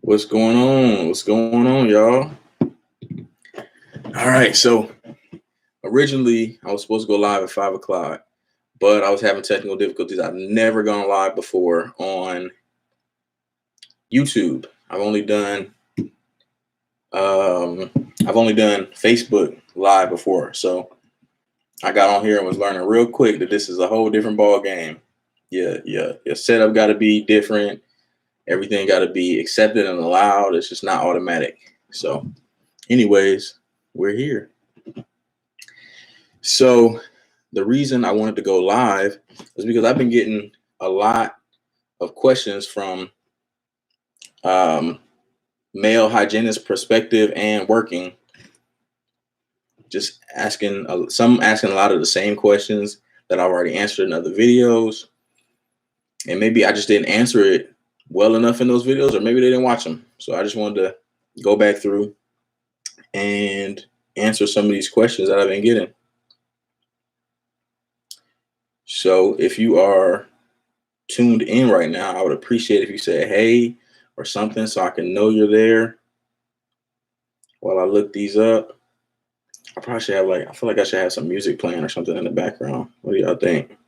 What's going on? What's going on, y'all? All right. So originally I was supposed to go live at 5 o'clock, but I was having technical difficulties. I've never gone live before on YouTube. Um I've only done Facebook live before. So I got on here and was learning real quick that this is a whole different ball game. Yeah. Your setup got to be different. Everything got to be accepted and allowed. It's just not automatic. So, anyways, we're here. So the reason I wanted to go live is because I've been getting a lot of questions from um, male hygienist perspective and working, just asking some asking a lot of the same questions that I've already answered in other videos, and maybe I just didn't answer it well enough in those videos, or maybe they didn't watch them. So I just wanted to go back through and answer some of these questions that I've been getting. So if you are tuned in right now, I would appreciate if you said hey or something so I can know you're there while I look these up. I probably should have I feel like I should have some music playing or something in the background. What do y'all think?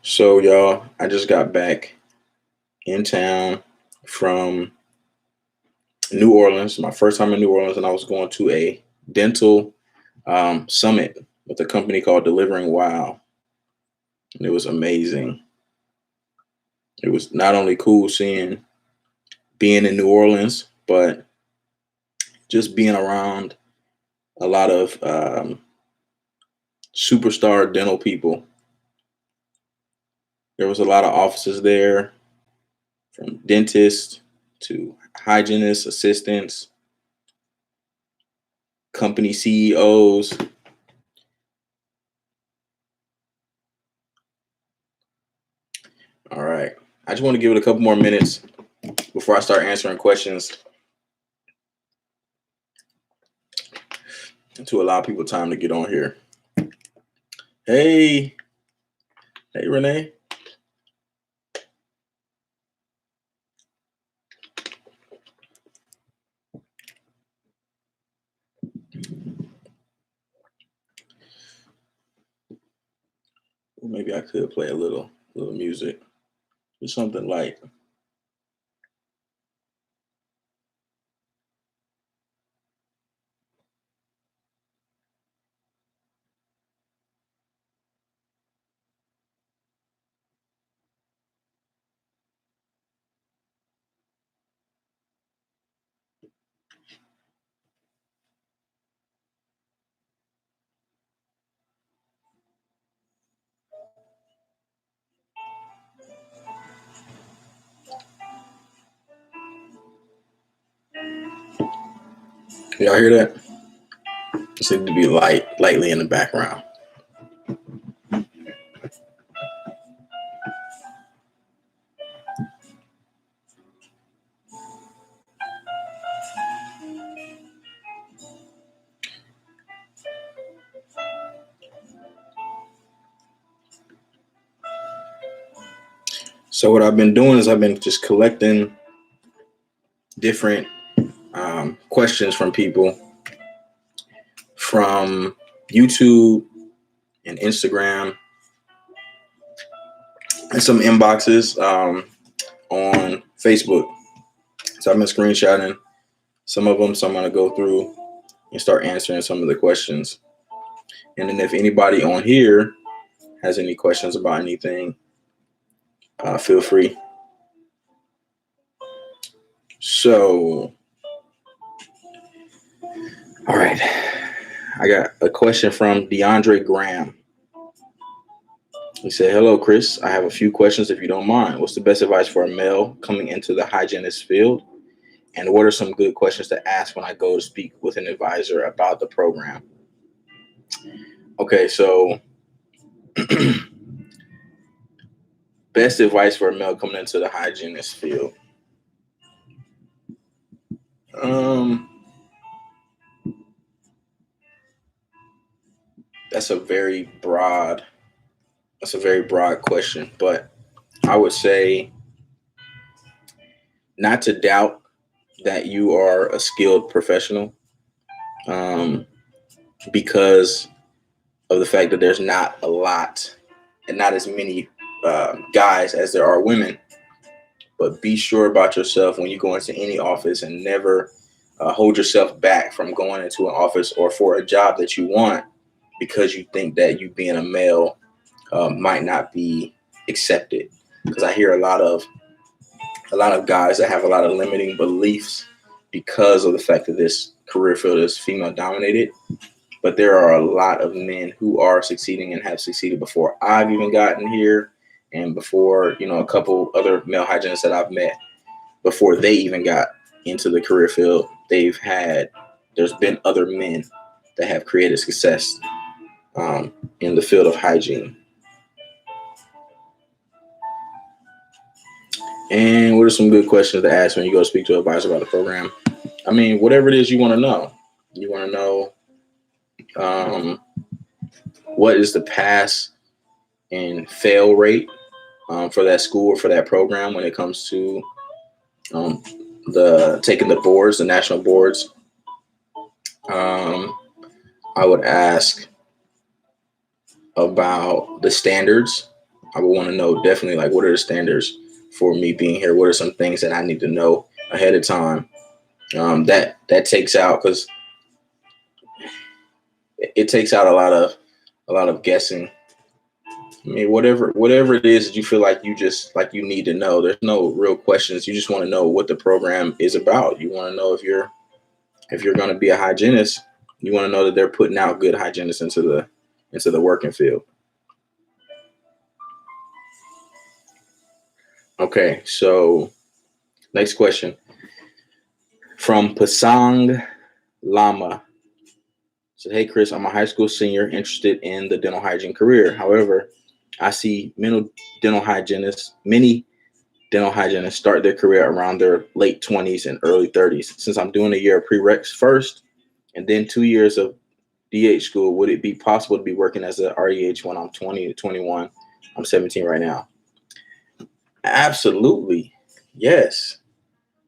So y'all, I just got back in town from New Orleans, my first time in New Orleans, and I was going to a dental summit with a company called Delivering Wow. And it was amazing. It was not only cool being in New Orleans, but just being around a lot of superstar dental people. There was a lot of offices there, from dentists to hygienists, assistants, company CEOs. All right. I just want to give it a couple more minutes before I start answering questions to allow people time to get on here. Hey, Renee. Well, maybe I could play a little music, just something light. Y'all hear that? It seems to be lightly in the background. So what I've been doing is I've been just collecting different questions from people from YouTube and Instagram and some inboxes on Facebook. So I've been screenshotting some of them. So I'm going to go through and start answering some of the questions. And then if anybody on here has any questions about anything, feel free. So, all right. I got a question from DeAndre Graham. He said, hello, Chris. I have a few questions if you don't mind. What's the best advice for a male coming into the hygienist field? And what are some good questions to ask when I go to speak with an advisor about the program? Okay, so best advice for a male coming into the hygienist field. That's a very broad That's a very broad question, but I would say not to doubt that you are a skilled professional, um, because of the fact that there's not a lot and not as many guys as there are women. But be sure about yourself when you go into any office, and never hold yourself back from going into an office or for a job that you want because you think that you being a male might not be accepted. Because I hear a lot of guys that have a lot of limiting beliefs because of the fact that this career field is female dominated. But there are a lot of men who are succeeding and have succeeded before I've even gotten here, and before, a couple other male hygienists that I've met before they even got into the career field. There's been other men that have created success in the field of hygiene. And what are some good questions to ask when you go speak to an advisor about the program? I mean, whatever it is you want to know. You want to know what is the pass and fail rate for that school or for that program when it comes to the taking the boards, the national boards. I would ask about the standards. I would want to know definitely, like, what are the standards for me being here? What are some things that I need to know ahead of time? That takes out, because it takes out a lot of guessing. I mean, whatever it is that you feel like you need to know. There's no real questions. You just want to know what the program is about. You want to know if you're going to be a hygienist. You want to know that they're putting out good hygienists into the working field. Okay, so next question from Pasang Lama. Said, "Hey Chris, I'm a high school senior interested in the dental hygiene career. However, I see many dental hygienists start their career around their late 20s and early 30s. Since I'm doing a year of prereqs first and then 2 years of DH school, would it be possible to be working as a REH when I'm 20 to 21? I'm 17 right now." Absolutely. Yes.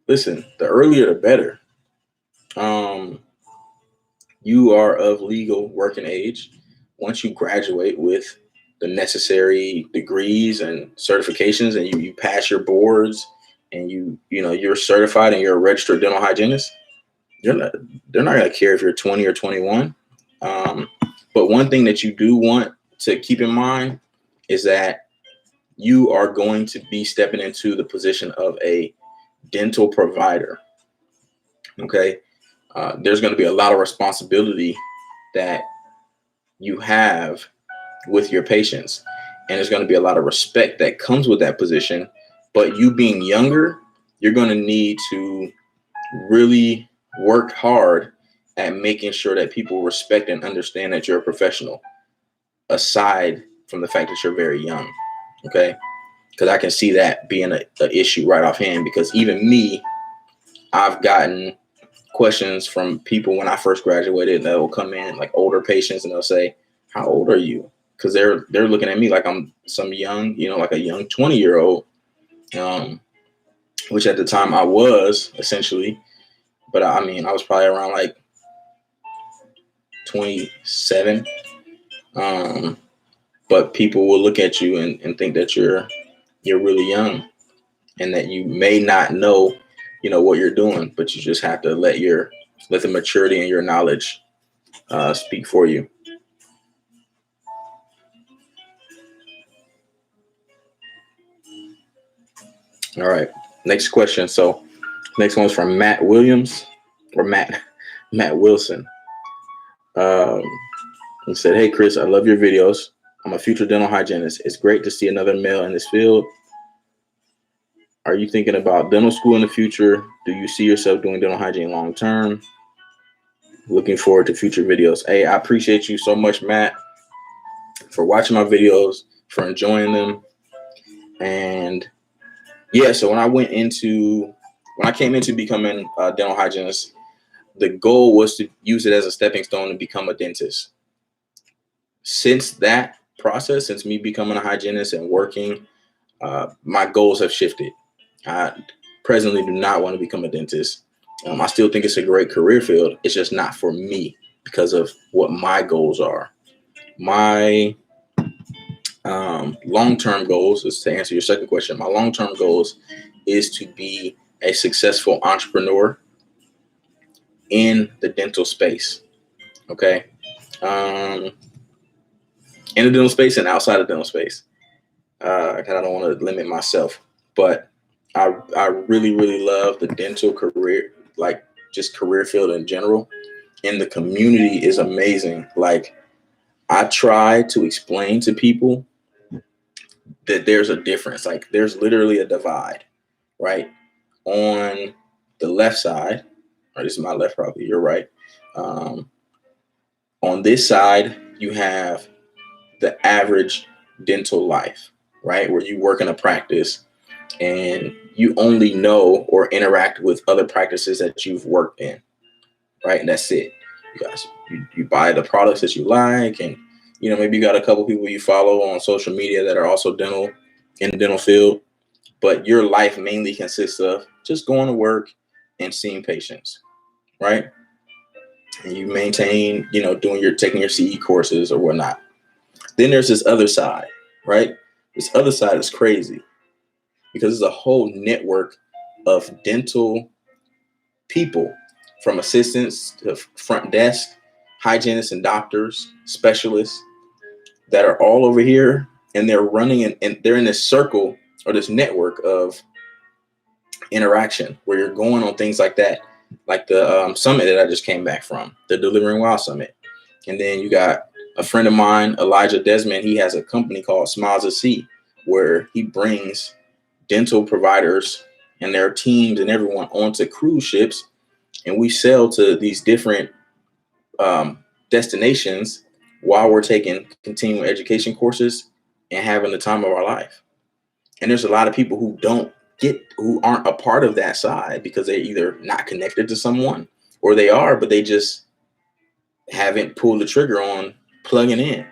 Listen, the earlier the better. You are of legal working age. Once you graduate with the necessary degrees and certifications, and you pass your boards, and you're certified and you're a registered dental hygienist, they're not going to care if you're 20 or 21. But one thing that you do want to keep in mind is that you are going to be stepping into the position of a dental provider. Okay. There's going to be a lot of responsibility that you have with your patients, and there's going to be a lot of respect that comes with that position. But you being younger, you're going to need to really work hard at making sure that people respect and understand that you're a professional, aside from the fact that you're very young. Okay. Because I can see that being an issue right offhand, because even me, I've gotten questions from people when I first graduated that will come in, like older patients, and they'll say, "How old are you?" Because they're looking at me like I'm some young, like a young 20-year-old, which at the time I was essentially. But I mean, I was probably around like 27. But people will look at you and think that you're really young, and that you may not know, what you're doing, but you just have to let the maturity and your knowledge speak for you. All right. Next question. So next one's from Matt Williams, or Matt Wilson. He said, "Hey Chris, I love your videos. I'm a future dental hygienist. It's great to see another male in this field. Are you thinking about dental school in the future? Do you see yourself doing dental hygiene long term? Looking forward to future videos." Hey, I appreciate you so much, Matt, for watching my videos, for enjoying them. And yeah, so when I came into becoming a dental hygienist, the goal was to use it as a stepping stone to become a dentist. Since that, process, since me becoming a hygienist and working, my goals have shifted. I presently do not want to become a dentist. I still think it's a great career field. It's just not for me because of what my goals are. My long-term goals is, to answer your second question, my long-term goals is to be a successful entrepreneur in the dental space. Okay. In the dental space and outside of dental space. I don't want to limit myself, but I really, really love the dental career, like just career field in general. And the community is amazing. Like, I try to explain to people that there's a difference. Like, there's literally a divide, right? On the left side, or this is my left, probably, you're right. On this side, you have the average dental life, right? Where you work in a practice and you only know or interact with other practices that you've worked in, right? And that's it. You buy the products that you like, and maybe you got a couple people you follow on social media that are also in the dental field, but your life mainly consists of just going to work and seeing patients, right? And you maintain, taking your CE courses or whatnot. Then there's this other side, right? This other side is crazy because there's a whole network of dental people, from assistants to front desk, hygienists and doctors, specialists, that are all over here, and they're running and they're in this circle or this network of interaction where you're going on things like that, like the summit that I just came back from, the Delivering Wow Summit. And then you got a friend of mine, Elijah Desmond. He has a company called Smiles at Sea, where he brings dental providers and their teams and everyone onto cruise ships, and we sail to these different destinations while we're taking continuing education courses and having the time of our life. And there's a lot of people who aren't a part of that side because they're either not connected to someone, or they are, but they just haven't pulled the trigger on plugging in.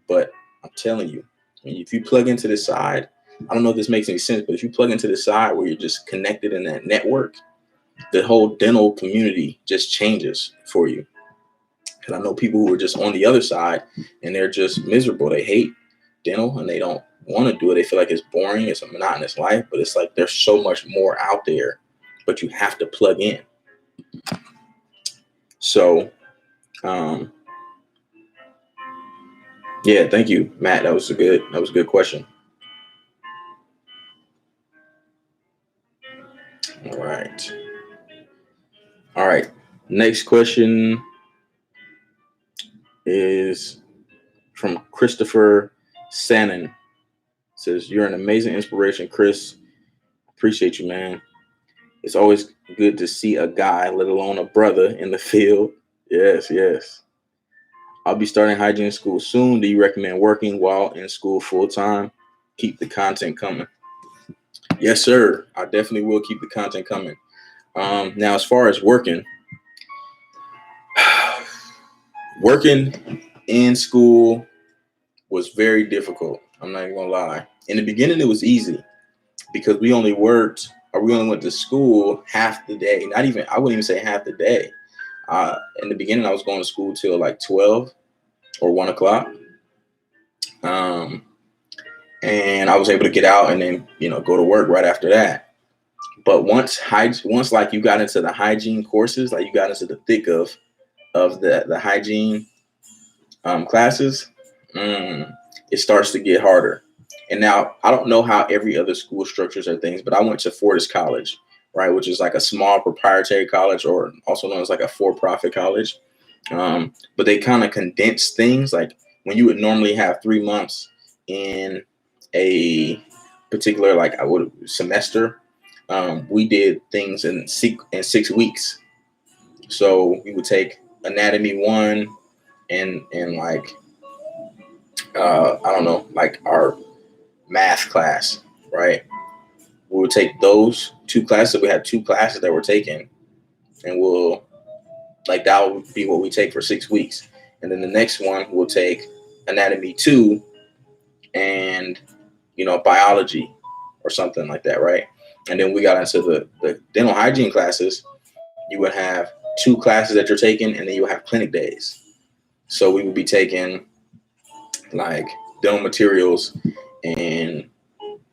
But I'm telling you, if you plug into this side, I don't know if this makes any sense, but if you plug into the side where you're just connected in that network, the whole dental community just changes for you. Because I know people who are just on the other side and they're just miserable. They hate dental and they don't want to do it. They feel like it's boring. It's a monotonous life, but it's like there's so much more out there, but you have to plug in. So, yeah, thank you, Matt. That was a good question. All right. Next question is from Christopher Sannon. It says, "You're an amazing inspiration, Chris. Appreciate you, man. It's always good to see a guy, let alone a brother, in the field." Yes. "I'll be starting hygiene school soon. Do you recommend working while in school full time? Keep the content coming." Yes, sir. I definitely will keep the content coming. Now, as far as working in school was very difficult. I'm not even gonna lie. In the beginning, it was easy because we only went to school half the day. I wouldn't even say half the day. In the beginning, I was going to school till like 12 or 1 o'clock. And I was able to get out and then, go to work right after that. But once like you got into the hygiene courses, like you got into the thick of the hygiene classes, it starts to get harder. And now I don't know how every other school structures their things, but I went to Fortis College, right, which is like a small proprietary college, or also known as like a for-profit college. But they kind of condense things. Like when you would normally have 3 months in a particular semester, we did things in 6 weeks. So we would take anatomy 1 and like I don't know, like our math class, right? We would take those 2 classes. We had 2 classes that we're taking, and that would be what we take for 6 weeks. And then the next one we'll take anatomy 2 and, biology or something like that, right? And then we got into the dental hygiene classes. You would have 2 classes that you're taking, and then you would have clinic days. So we would be taking like dental materials and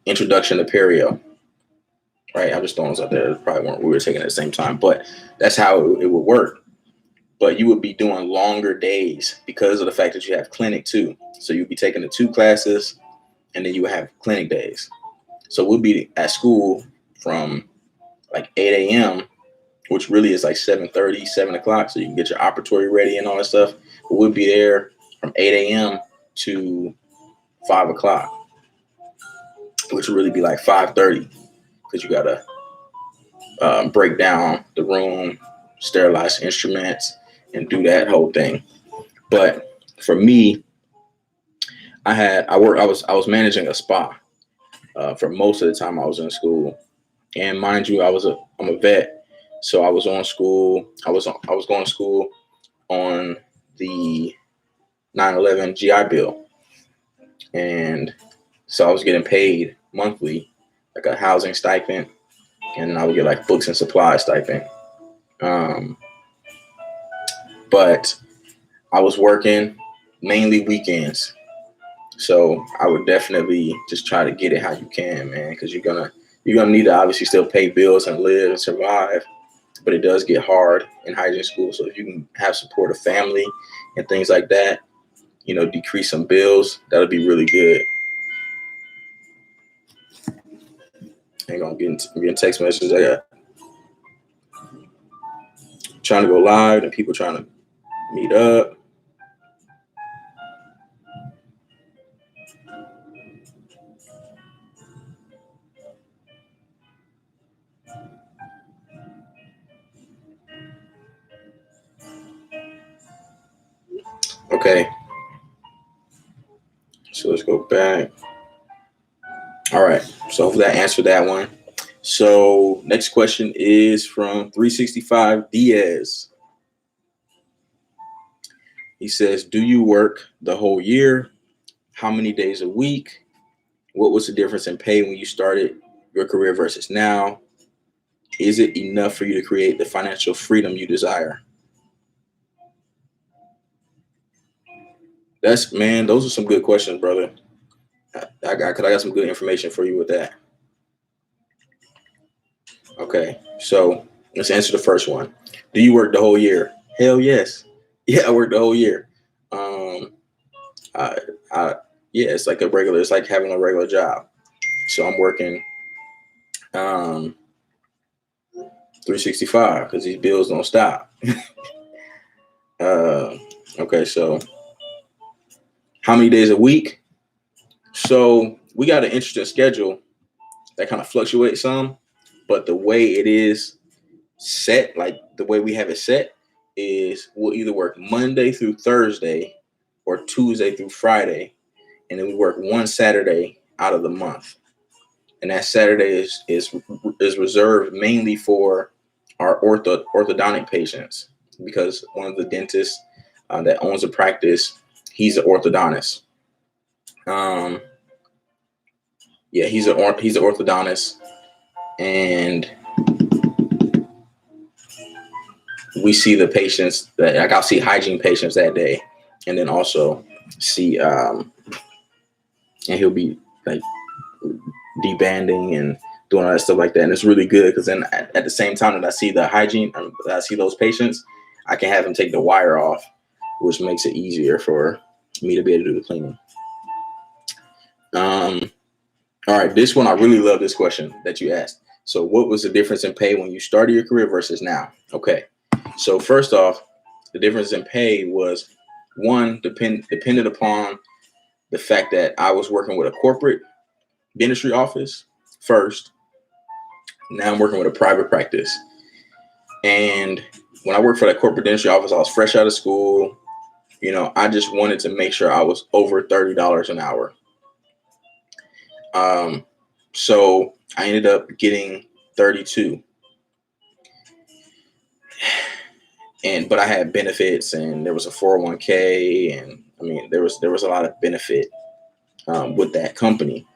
introduction to perio, right? I'm just throwing those out there. Probably weren't we were taking at the same time, but that's how it would work. But you would be doing longer days because of the fact that you have clinic too. So you'd be taking the 2 classes, and then you would have clinic days. So we'll be at school from like 8 a.m., which really is like 7:30, 7 o'clock. So you can get your operatory ready and all that stuff. But we'll be there from 8 a.m. to 5 o'clock, which would really be like 5:30, because you got to break down the room, sterilize instruments, and do that whole thing. But for me, I was managing a spa for most of the time I was in school. And mind you, I'm a vet, so I was on school. I was going to school on the 9/11 GI Bill, and so I was getting paid monthly, like a housing stipend, and I would get like books and supplies stipend. Um, but I was working mainly weekends, so I would definitely just try to get it how you can, man, because you're gonna need to obviously still pay bills and live and survive. But it does get hard in hygiene school. So if you can have support of family and things like that, decrease some bills, that'll be really good. Hang on, I'm getting text messages. I got trying to go live and people trying to meet up. Okay. So let's go back. All right. So hopefully that answered that one. So next question is from 365 Diaz. He says, do you work the whole year? How many days a week? What was the difference in pay when you started your career versus now? Is it enough for you to create the financial freedom you desire? Those are some good questions, brother. I got some good information for you with that. Okay, so let's answer the first one. Do you work the whole year? Hell yes. Yeah, I work the whole year. Um, I, yeah, it's like having a regular job. So I'm working 365 because these bills don't stop. uh, okay, so how many days a week? So we got an interesting schedule that kind of fluctuates some, but the way it is set, like the way we have it set, is we'll either work Monday through Thursday or Tuesday through Friday, and then we work one Saturday out of the month. And that Saturday is reserved mainly for our orthodontic patients, because one of the dentists that owns a practice, he's an orthodontist. Yeah, he's an orthodontist, and we see the patients that I'll see hygiene patients that day, and then also see and he'll be like debanding and doing all that stuff like that. And it's really good because then at the same time that I see the hygiene, that I see those patients, I can have him take the wire off, which makes it easier for me to be able to do the cleaning. All right, this one, I really love this question that you asked. So what was the difference in pay when you started your career versus now? Okay, so first off, the difference in pay was one, depended upon the fact that I was working with a corporate dentistry office first. Now I'm working with a private practice. And when I worked for that corporate dentistry office, I was fresh out of school. I just wanted to make sure I was over $30 an hour. So I ended up getting 32. But I had benefits, and there was a 401k, and I mean there was a lot of benefit with that company.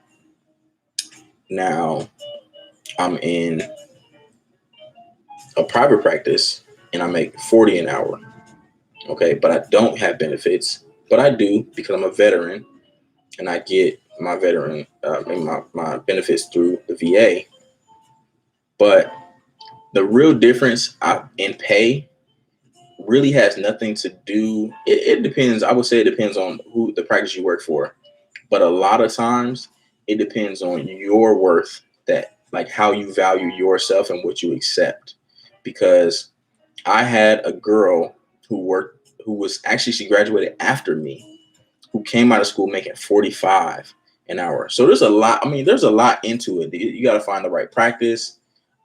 Now I'm in a private practice and I make 40 an hour. Okay, but I don't have benefits, but I do because I'm a veteran and I get my veteran my benefits through the VA. But the real difference in pay really has nothing to do. It depends. I would say it depends on who the practice you work for, but a lot of times it depends on your worth, that like how you value yourself and what you accept. Because I had a girl who was actually, she graduated after me, who came out of school making 45 an hour. So there's a lot. I mean, there's a lot into it. You got to find the right practice,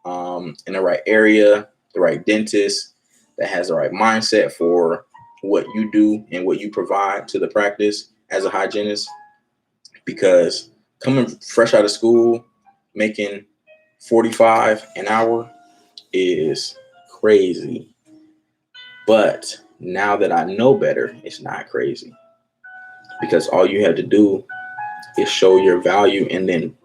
in the right area, the right dentist that has the right mindset for what you do and what you provide to the practice as a hygienist. Because coming fresh out of school, making 45 an hour is crazy. But now that I know better, it's not crazy, because all you have to do is show your value and then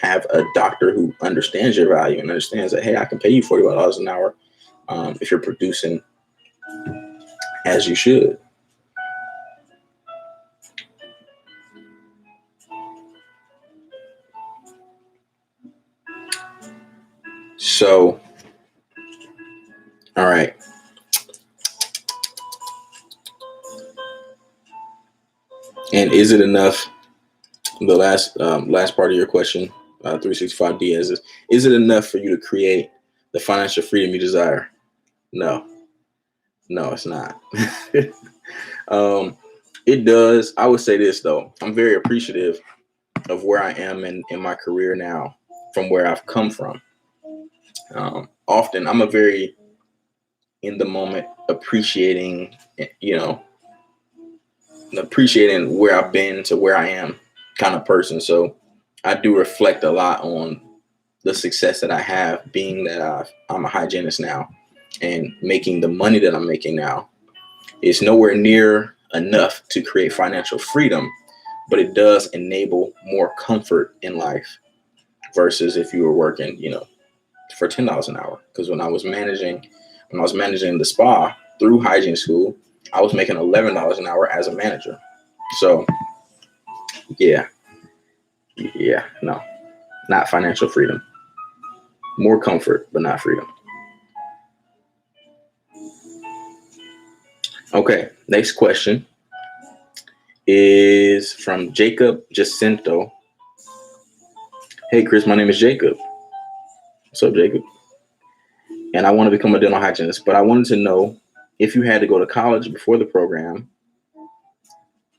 have a doctor who understands your value and understands that, hey, I can pay you $45 an hour if you're producing as you should. So, all right. And is it enough? The last part of your question, 365 Diaz, is it enough for you to create the financial freedom you desire? No, no, it's not. um, it does. I would say this though. I'm very appreciative of where I am in my career now, from where I've come from. Often I'm a very in the moment appreciating, you know, appreciating where I've been to where I am kind of person. So I do reflect a lot on the success that I have, being that I'm a hygienist now and making the money that I'm making now. It's nowhere near enough to create financial freedom, but it does enable more comfort in life versus if you were working, for $10 an hour. Because when I was managing the spa through hygiene school, I was making $11 an hour as a manager. So yeah, yeah, no, not financial freedom. More comfort, but not freedom. Okay, next question is from Jacob Jacinto. Hey, Chris, my name is Jacob. What's up, Jacob? And I want to become a dental hygienist, but I wanted to know if you had to go to college before the program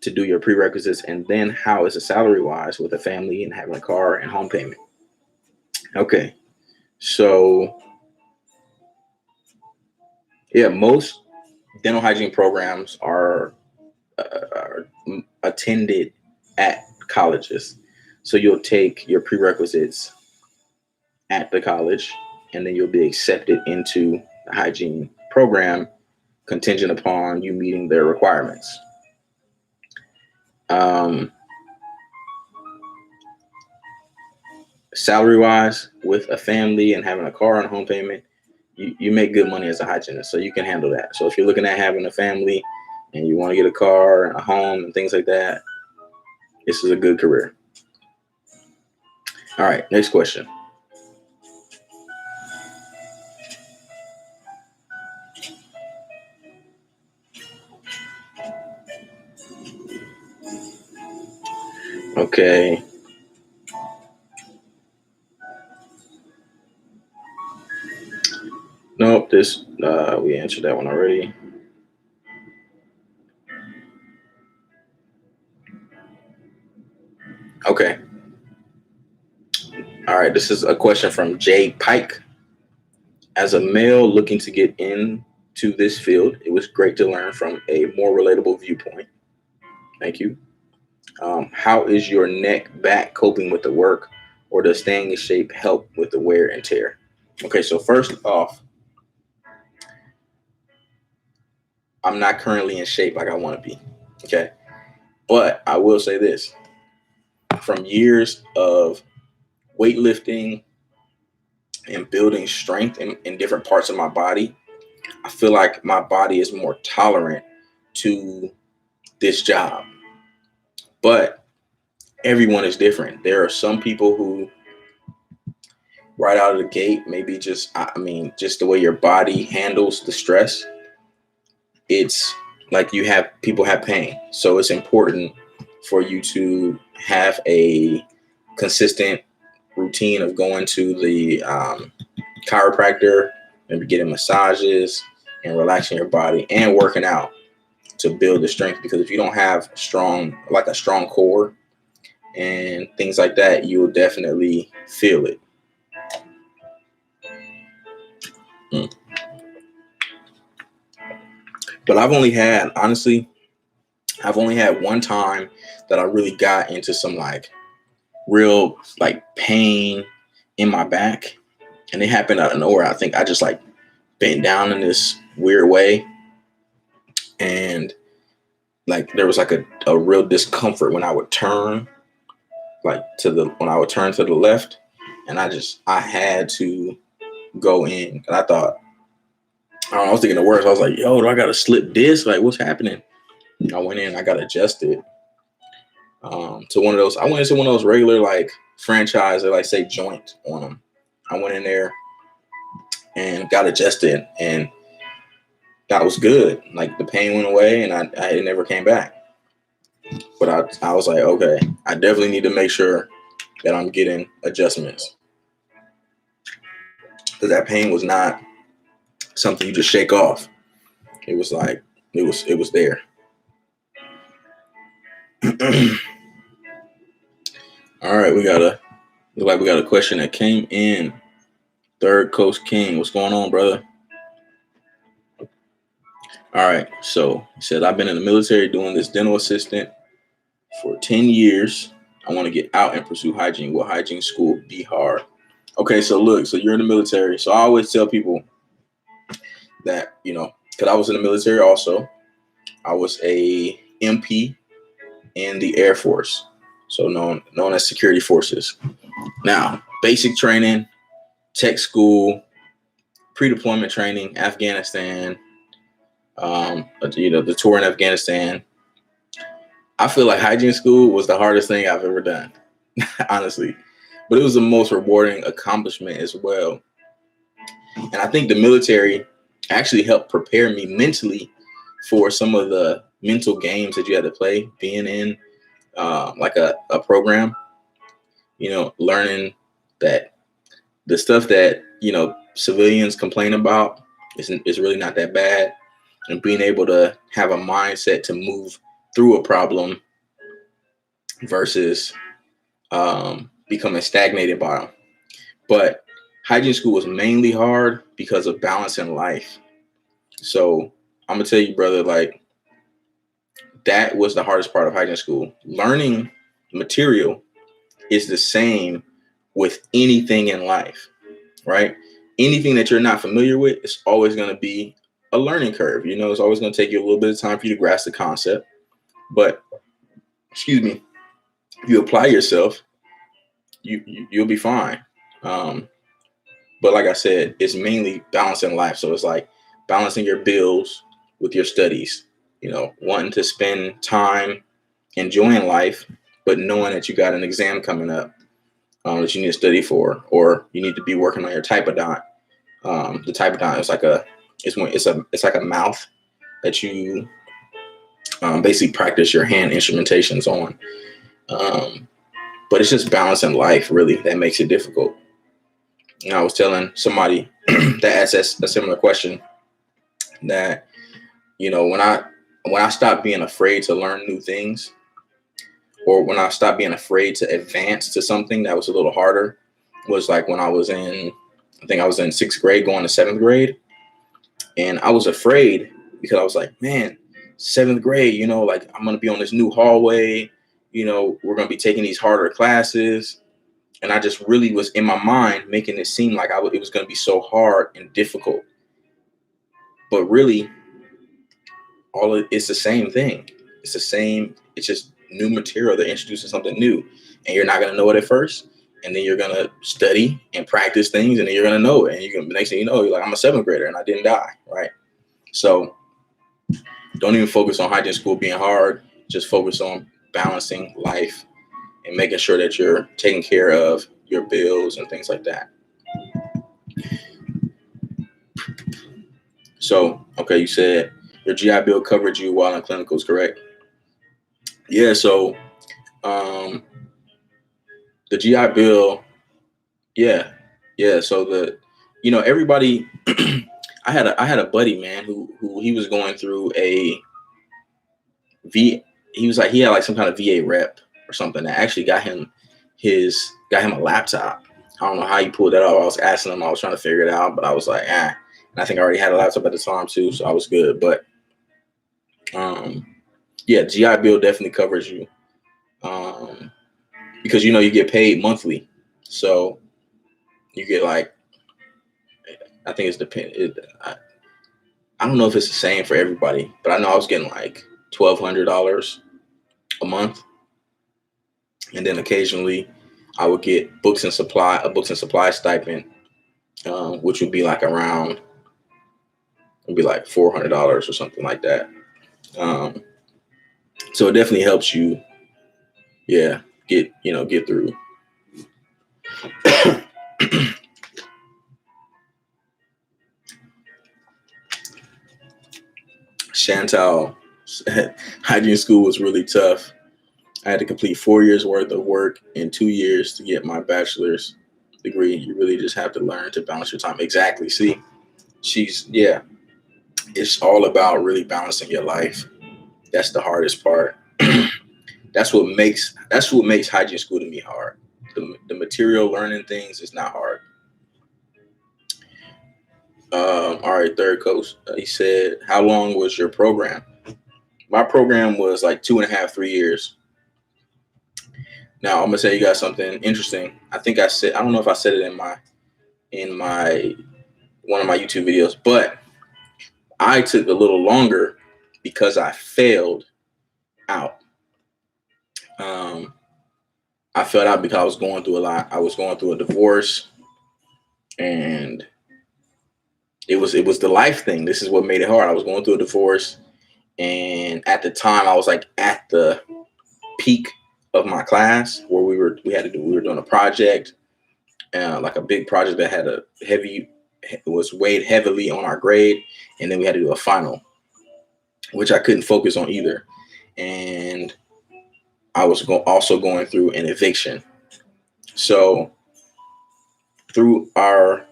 to do your prerequisites, and then how is the salary wise with a family and having a car and home payment? Okay, so yeah, most dental hygiene programs are attended at colleges. So you'll take your prerequisites at the college, and then you'll be accepted into the hygiene program contingent upon you meeting their requirements. Um, Salary wise, with a family and having a car and a home payment, you make good money as a hygienist, so you can handle that. So if you're looking at having a family and you want to get a car and a home and things like that, this is a good career. All right, next question. Okay. Nope, this we answered that one already. Okay. All right, this is a question from Jay Pike. As a male looking to get into this field, it was great to learn from a more relatable viewpoint. Thank you. How is your neck back coping with the work, or does staying in shape help with the wear and tear? Okay, so first off, I'm not currently in shape like I want to be. Okay, but I will say this: from years of weightlifting and building strength in different parts of my body, I feel like my body is more tolerant to this job. But everyone is different. There are some people who right out of the gate, maybe just the way your body handles the stress, it's like people have pain. So it's important for you to have a consistent routine of going to the chiropractor, maybe getting massages and relaxing your body and working out to build the strength. Because if you don't have a strong core and things like that, you'll definitely feel it. But I've only had one time that I really got into some real pain in my back, and it happened out of nowhere. I think I just bent down in this weird way, and there was a real discomfort when I would turn to the left, and I had to go in, and I thought, I was thinking the worst. I was like, yo, do I got a slip disc? What's happening? I went in, I got adjusted to one of those. I went into one of those regular franchise that say joint on them. I went in there and got adjusted, and that was good. The pain went away, and it never came back. But I was like, okay, I definitely need to make sure that I'm getting adjustments, because that pain was not something you just shake off. It was it was there. All right, we got a question that came in. Third Coast King, what's going on, brother? All right, so he said, I've been in the military doing this dental assistant for 10 years. I want to get out and pursue hygiene. Will hygiene school be hard? Okay, so look, so you're in the military. So I always tell people that, because I was in the military also. I was a MP in the Air Force, so known as security forces. Now, basic training, tech school, pre-deployment training, Afghanistan, the tour in Afghanistan. I feel like hygiene school was the hardest thing I've ever done, honestly. But it was the most rewarding accomplishment as well. And I think the military actually helped prepare me mentally for some of the mental games that you had to play being in a program, learning that the stuff that, civilians complain about is really not that bad, and being able to have a mindset to move through a problem versus becoming stagnated by them. But hygiene school was mainly hard because of balancing life. So I'm gonna tell you, brother, that was the hardest part of hygiene school. Learning material is the same with anything in life, right? Anything that you're not familiar with, it's always going to be a learning curve. It's always going to take you a little bit of time for you to grasp the concept. But, if you apply yourself, you'll be fine. But like I said, it's mainly balancing life. So it's balancing your bills with your studies, wanting to spend time enjoying life, but knowing that you got an exam coming up that you need to study for, or you need to be working on your typodont. The typodont is it's like a mouth that you basically practice your hand instrumentations on. But it's just balancing life, really, that makes it difficult. I was telling somebody that asked a similar question that, when I stopped being afraid to learn new things, or when I stopped being afraid to advance to something that was a little harder, was when I was in 6th grade going to 7th grade. And I was afraid because I was like, man, 7th grade, I'm going to be on this new hallway. We're going to be taking these harder classes. And I just really was in my mind making it seem like it was going to be so hard and difficult. But really, it's the same thing. It's the same. It's just new material. They're introducing something new, and you're not going to know it at first. And then you're going to study and practice things, and then you're going to know it. And you're going to, next thing you know, you're like, I'm a seventh grader and I didn't die. Right. So don't even focus on hygiene school being hard. Just focus on balancing life and making sure that you're taking care of your bills and things like that. So, okay, you said your GI Bill covered you while in clinicals, correct? Yeah. So, the GI Bill, yeah, yeah. So everybody. I had a buddy, man, who he was going through a V. He was like, he had like some kind of VA rep or something that actually got him a laptop. I don't know how he pulled that off. I was asking him. I was trying to figure it out, but I was like, And I think I already had a laptop at the time too, so I was good. But yeah, GI Bill definitely covers you because you get paid monthly, so you get like, I think it's I don't know if it's the same for everybody, but I know I was getting like $1,200 a month, and then occasionally I would get a books and supply stipend, which would be like around, it'd be like $400 or something like that. So it definitely helps you, get through. Chantal, hygiene school was really tough. I had to complete 4 years worth of work in 2 years to get my bachelor's degree. You really just have to learn to balance your time. Exactly. See, it's all about really balancing your life. That's the hardest part. That's what makes hygiene school to me hard. The material learning things is not hard. All right, third coach. He said, "How long was your program?" My program was like 2.5, 3 years. Now I'm gonna say you got something interesting. I don't know if I said it in my one of my YouTube videos, but I took a little longer because I failed out. I failed out because I was going through a lot. I was going through a divorce, and it was the life thing. This is what made it hard. I was going through a divorce, and at the time I was like at the peak of my class where we were doing a project, like a big project that had was weighed heavily on our grade, and then we had to do a final, which I couldn't focus on either. And I was also going through an eviction. So through our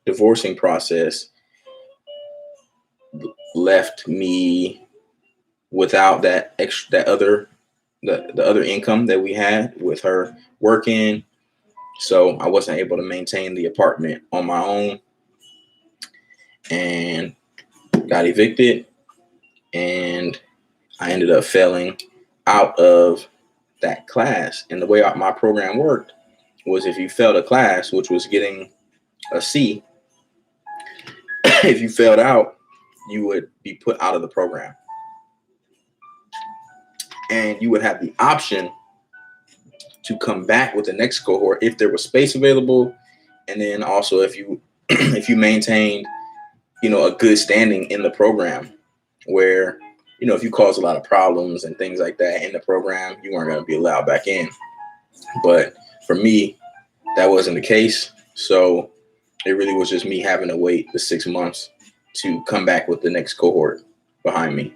divorcing process left me without the other income that we had with her working. So I wasn't able to maintain the apartment on my own and got evicted, and I ended up failing out of that class. And the way my program worked was, if you failed a class, which was getting a C, if you failed out, you would be put out of the program. And you would have the option to come back with the next cohort if there was space available. And then also if you maintained, a good standing in the program, where, if you caused a lot of problems and things like that in the program, you weren't going to be allowed back in. But for me, that wasn't the case. So it really was just me having to wait the 6 months to come back with the next cohort behind me.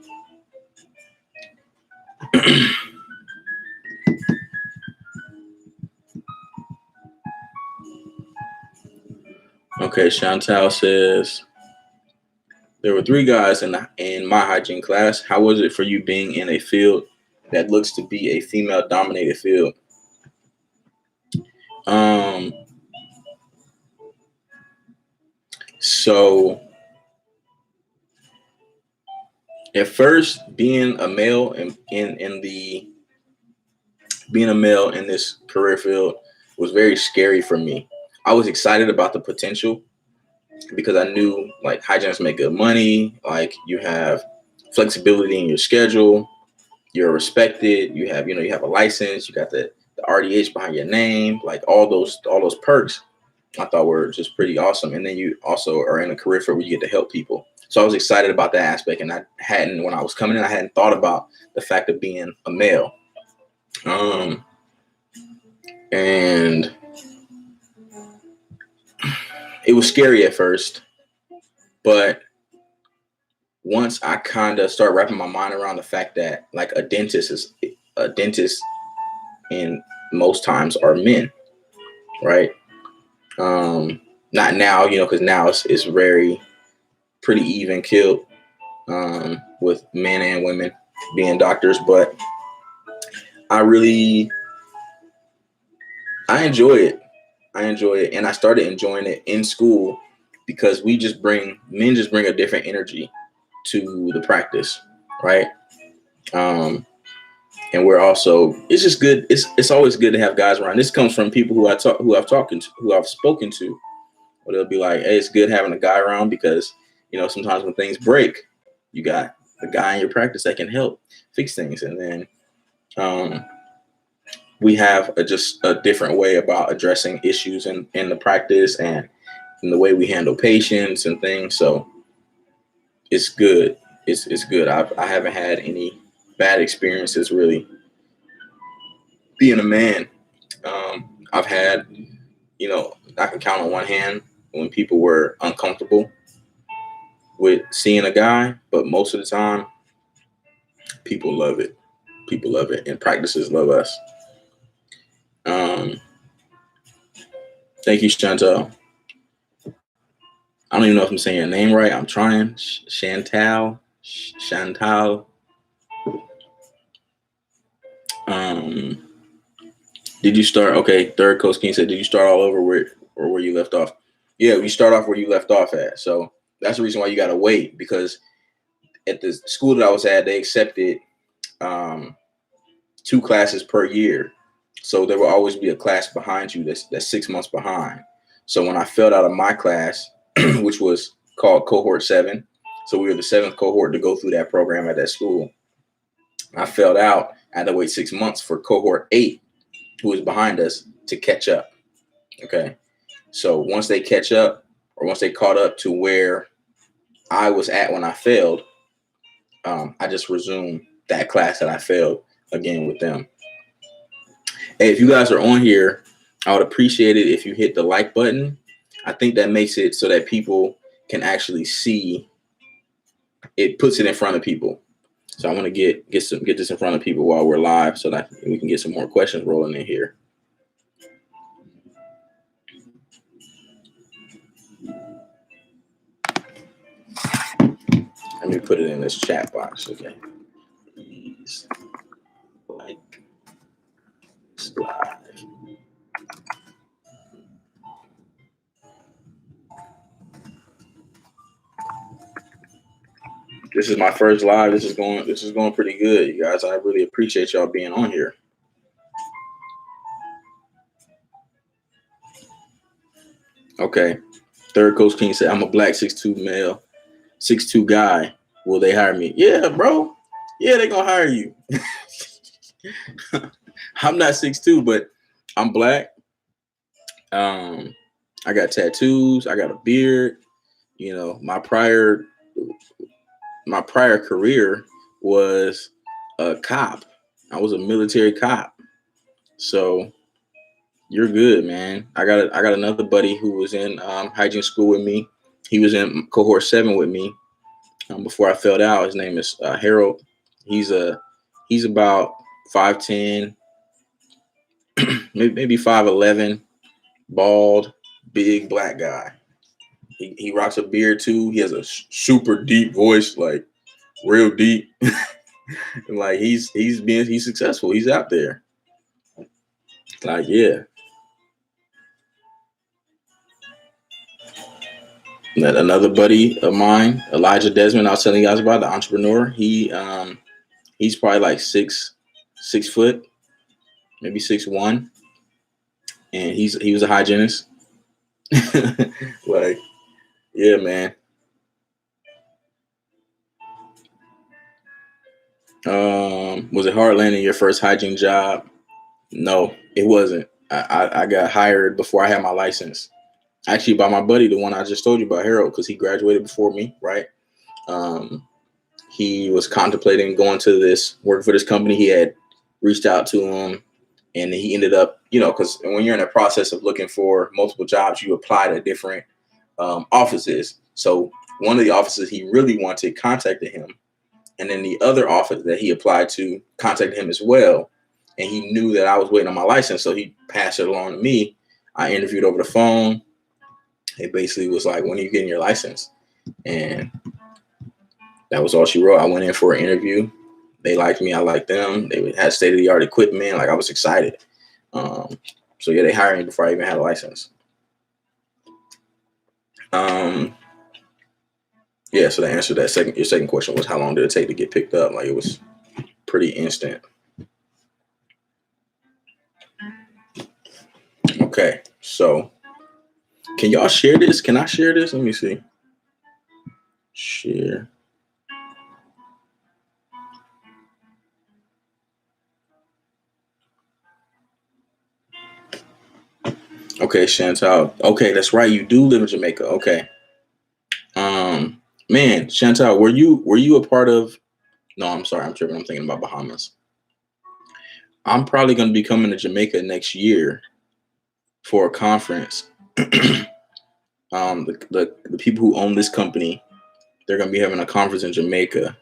Okay, Chantal says, there were 3 guys in my hygiene class. How was it for you being in a field that looks to be a female-dominated field? So at first, being a male in this career field was very scary for me. I was excited about the potential because I knew, like, hygienists make good money. Like, you have flexibility in your schedule. you're respected. You have, you have a license. You got the RDH behind your name. Like all those perks, I thought were just pretty awesome. And then you also are in a career field where you get to help people. So I was excited about that aspect. And when I was coming in, I hadn't thought about the fact of being a male. And it was scary at first, but once I kind of start wrapping my mind around the fact that like a dentist in most times are men, right? Not now, because now it's very pretty even killed with men and women being doctors, but I enjoy it. And I started enjoying it in school because men just bring a different energy to the practice, right? And we're also, it's just good. It's always good to have guys around. This comes from people who I've spoken to, where they'll be like, hey, it's good having a guy around because, sometimes when things break, you got a guy in your practice that can help fix things. And then we have just a different way about addressing issues in the practice and in the way we handle patients and things. So it's good. It's good. I haven't had any bad experiences really being a man. I've had, I can count on one hand when people were uncomfortable with seeing a guy, but most of the time people love it. People love it, and practices love us. Thank you, Chantal. I don't even know if I'm saying your name right. I'm trying. Chantal. Did you start? Okay, third Coach King said, did you start all over where you left off? Yeah, we start off where you left off at. So that's the reason why you got to wait, because at the school that I was at, they accepted 2 classes per year. So there will always be a class behind you that's 6 months behind. So when I failed out of my class, which was called cohort 7, so we were the 7th cohort to go through that program at that school. I failed out. I had to wait 6 months for cohort 8, who was behind us, to catch up. Okay. So once they catch up, or once they caught up to where I was at when I failed, I just resumed that class that I failed again with them. Hey, if you guys are on here, I would appreciate it if you hit the like button. I think that makes it so that people can actually see. It puts it in front of people. So I want to get this in front of people while we're live, so that we can get some more questions rolling in here. Let me put it in this chat box, okay? Please like this live. This is my first live. This is going pretty good, you guys. I really appreciate y'all being on here. Okay. Third Coach King said, I'm a black 6'2" male, 6'2" guy. Will they hire me? Yeah, bro. Yeah, they're gonna hire you. I'm not 6'2", but I'm black. I got tattoos. I got a beard. My prior career was a cop. I was a military cop. So you're good, man. I got another buddy who was in hygiene school with me. He was in cohort 7 with me before I failed out. His name is Harold. He's about 5'10", maybe 5'11", bald, big black guy. He rocks a beard too. He has a super deep voice, like real deep. And like he's successful. He's out there. Like, yeah. Another buddy of mine, Elijah Desmond, I was telling you guys about, the entrepreneur. He's probably like 6 foot, maybe 6'1", and he was a hygienist. Like, yeah, man. Was it hard landing your first hygiene job? No, it wasn't. I got hired before I had my license. Actually, by my buddy, the one I just told you about, Harold, because he graduated before me, right? Um, he was contemplating going to this work for this company. He had reached out to him, and he ended up, because when you're in the process of looking for multiple jobs, you apply to different offices. So one of the offices he really wanted contacted him, and then the other office that he applied to contacted him as well. And he knew that I was waiting on my license, so he passed it along to me. I interviewed over the phone. It basically was like, when are you getting your license? And that was all she wrote. I went in for an interview. They liked me. I liked them. They had state-of-the-art equipment. Like, I was excited. So yeah, they hired me before I even had a license. Yeah, so to answer that your second question was, how long did it take to get picked up? Like, it was pretty instant. Okay, so can y'all share this? Can I share this? Let me see. Share. Okay, Chantal. Okay, that's right. You do live in Jamaica. Okay. Man, Chantal, were you a part of? No, I'm sorry. I'm tripping. I'm thinking about Bahamas. I'm probably going to be coming to Jamaica next year for a conference. The people who own this company, they're going to be having a conference in Jamaica.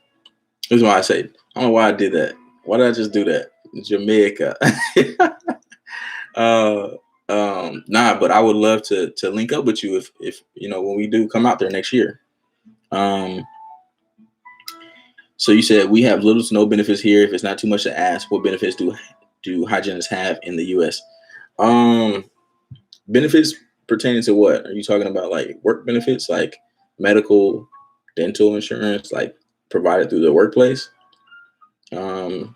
This is why I say, I don't know why I did that. Why did I just do that? Jamaica. Nah, but I would love to link up with you if when we do come out there next year. So you said we have little to no benefits here. If it's not too much to ask, what benefits do hygienists have in the U.S.? Benefits pertaining to what? Are you talking about, like work benefits, like medical, dental insurance, like provided through the workplace? That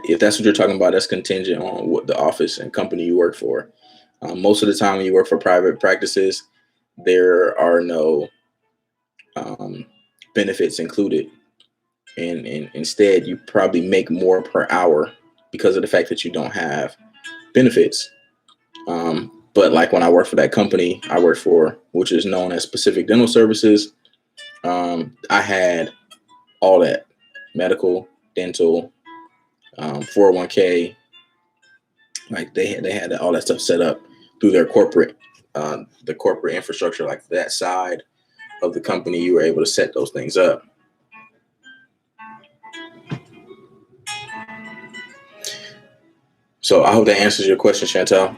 if that's what you're talking about, that's contingent on what the office and company you work for. Most of the time when you work for private practices, there are no benefits included. And instead, you probably make more per hour because of the fact that you don't have benefits. But like when I worked for that company I worked for, which is known as Pacific Dental Services, I had all that: medical, dental, 401k. Like they had all that stuff set up through their the corporate infrastructure, like that side of the company. You were able to set those things up. So I hope that answers your question, Chantal.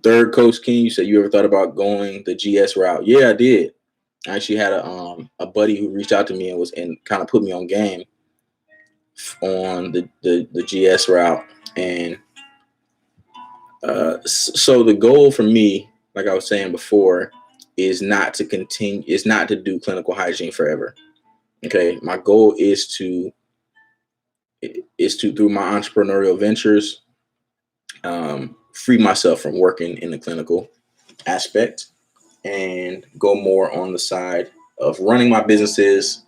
Third Coast King, you said you ever thought about going the GS route? Yeah, I did. I actually had a buddy who reached out to me and kind of put me on game on the GS route. And so the goal for me, like I was saying before, is not to do clinical hygiene forever. Okay, my goal is to through my entrepreneurial ventures, free myself from working in the clinical aspect and go more on the side of running my businesses,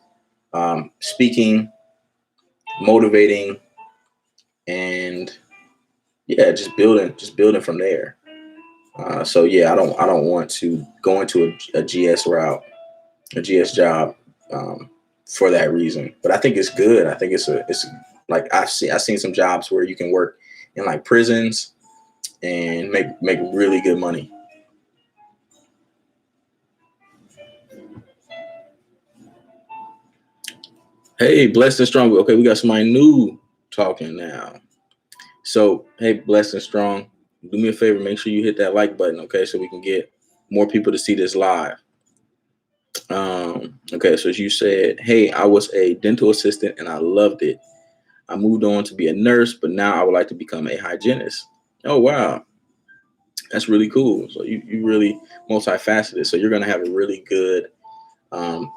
speaking, motivating, and yeah, just building from there. So yeah, I don't want to go into a GS route, a GS job, for that reason. But I think it's good. I think it's like I've seen some jobs where you can work in like prisons and make really good money. Hey, blessed and strong. Okay, we got somebody new talking now. So hey, blessed and strong. Do me a favor, make sure you hit that like button, okay, so we can get more people to see this live. Okay, so as you said, hey, I was a dental assistant and I loved it. I moved on to be a nurse, but now I would like to become a hygienist. Oh wow, that's really cool. So you really multifaceted. So you're gonna have a really good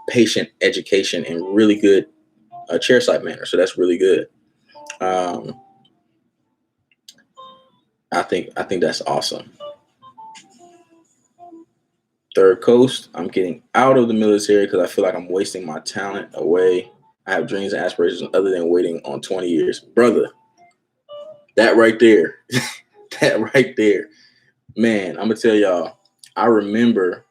patient education and really good chairside manner. So that's really good. Um, I think that's awesome. Third Coast, I'm getting out of the military because I feel like I'm wasting my talent away. I have dreams and aspirations other than waiting on 20 years. Brother, that right there, that right there, man, I'm going to tell y'all, I remember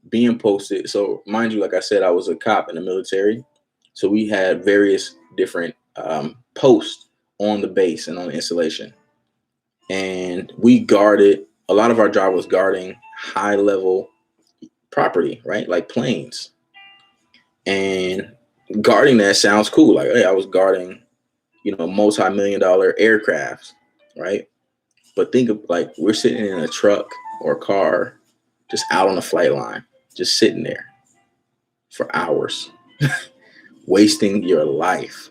being posted. So mind you, like I said, I was a cop in the military. So we had various different posts on the base and on the installation. And we guarded, a lot of our job was guarding high level property, right? Like planes. And guarding that sounds cool. Like, hey, I was guarding, multi-million-dollar aircrafts, right? But think of like we're sitting in a truck or a car just out on the flight line, just sitting there for hours, wasting your life.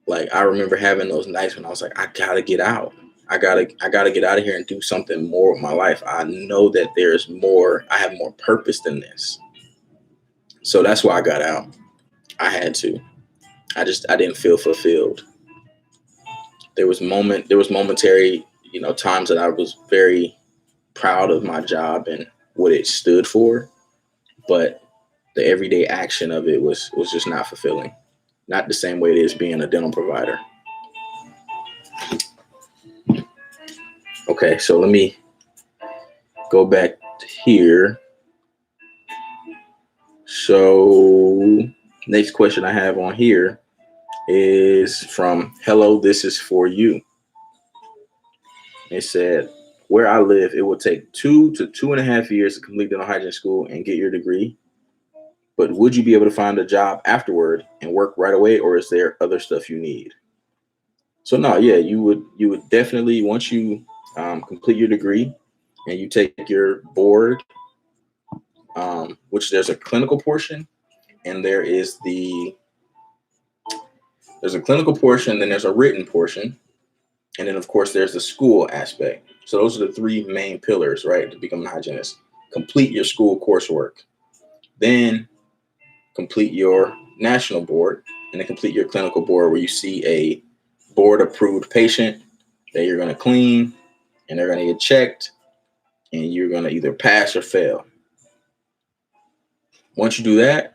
Like I remember having those nights when I was like, I gotta get out. I gotta get out of here and do something more with my life. I know that there's more, I have more purpose than this. So that's why I got out. I had to. I didn't feel fulfilled. There was momentary, times that I was very proud of my job and what it stood for, but the everyday action of it was just not fulfilling. Not the same way it is being a dental provider. Okay, so let me go back to here. So next question I have on here is from Hello, This Is For You. It said, where I live, it will take 2 to 2.5 years to complete dental hygiene school and get your degree. But would you be able to find a job afterward and work right away, or is there other stuff you need? So no, yeah, you would definitely, once you complete your degree and you take your board, which there's a clinical portion and there's a clinical portion, then there's a written portion, and then of course there's the school aspect. So those are the three main pillars, right, to become a hygienist. Complete your school coursework, then complete your national board, and then complete your clinical board where you see a board approved patient that you're going to clean and they're going to get checked and you're going to either pass or fail. Once you do that,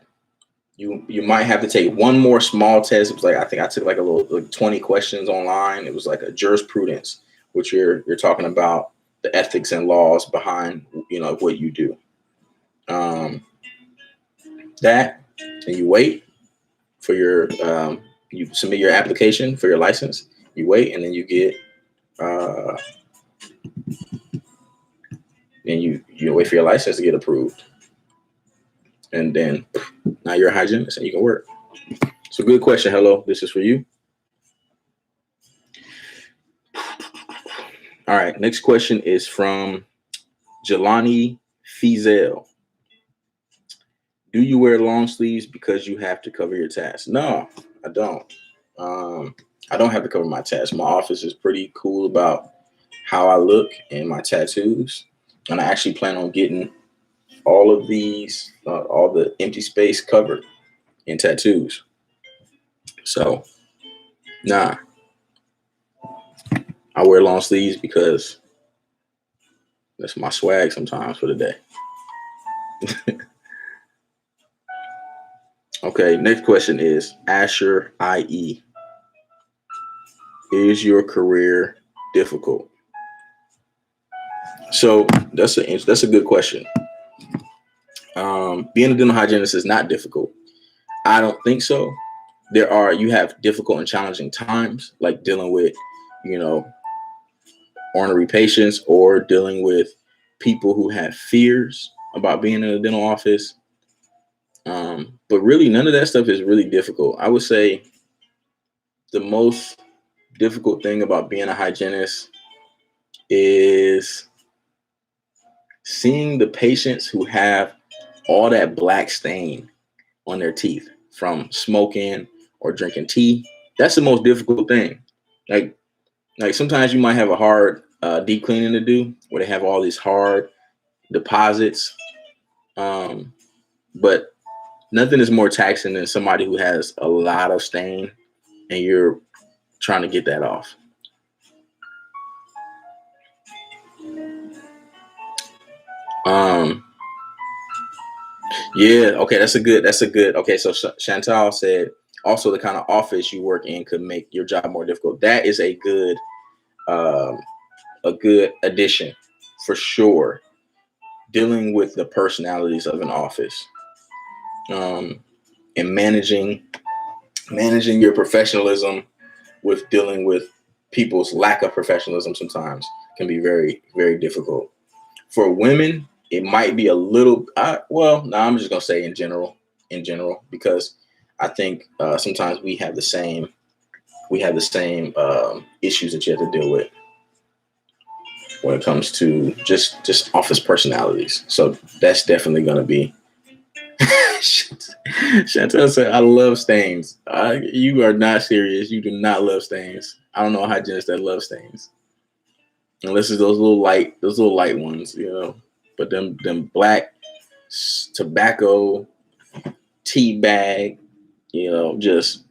you might have to take one more small test. It was like, I think I took like a little, like 20 questions online. It was like a jurisprudence, which you're talking about the ethics and laws behind, what you do. That, and you wait for your, you submit your application for your license, you wait, and then you get, and you wait for your license to get approved. And then now you're a hygienist and you can work. So good question. Hello, this is for you. All right. Next question is from Jelani Fizel. Do you wear long sleeves because you have to cover your tats? No, I don't. I don't have to cover my tats. My office is pretty cool about how I look and my tattoos. And I actually plan on getting all of these, all the empty space covered in tattoos. So, nah, I wear long sleeves because that's my swag sometimes for the day. Okay, next question is Asher IE. Is your career difficult? So that's a good question. Being a dental hygienist is not difficult. I don't think so. You have difficult and challenging times, like dealing with, ornery patients or dealing with people who have fears about being in a dental office. But really, none of that stuff is really difficult. I would say the most difficult thing about being a hygienist is seeing the patients who have all that black stain on their teeth from smoking or drinking tea. That's the most difficult thing. Like sometimes you might have a hard deep cleaning to do where they have all these hard deposits. But nothing is more taxing than somebody who has a lot of stain and you're trying to get that off. Yeah. Okay. That's a good. Okay. So Chantal said also the kind of office you work in could make your job more difficult. That is um, a good addition for sure. Dealing with the personalities of an office, um, and managing your professionalism with dealing with people's lack of professionalism sometimes can be very, very difficult. For women, it might be a little. Well, no, I'm just gonna say in general, because I think sometimes we have the same issues that you have to deal with when it comes to just office personalities. So that's definitely gonna be. Chantel said, "I love stains." You are not serious. You do not love stains. I don't know a hygienist that loves stains, unless it's those little light ones, you know. But them black tobacco tea bag, you know, just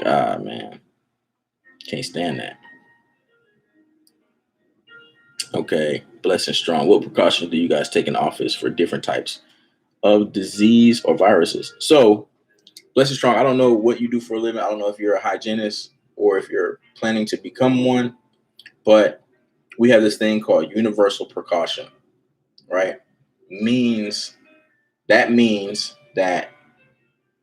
God, man, can't stand that. Okay, blessed and strong. What precautions do you guys take in office for different types of disease or viruses? So, blessed and strong. I don't know what you do for a living. I don't know if you're a hygienist or if you're planning to become one, but we have this thing called universal precaution, right? Means means that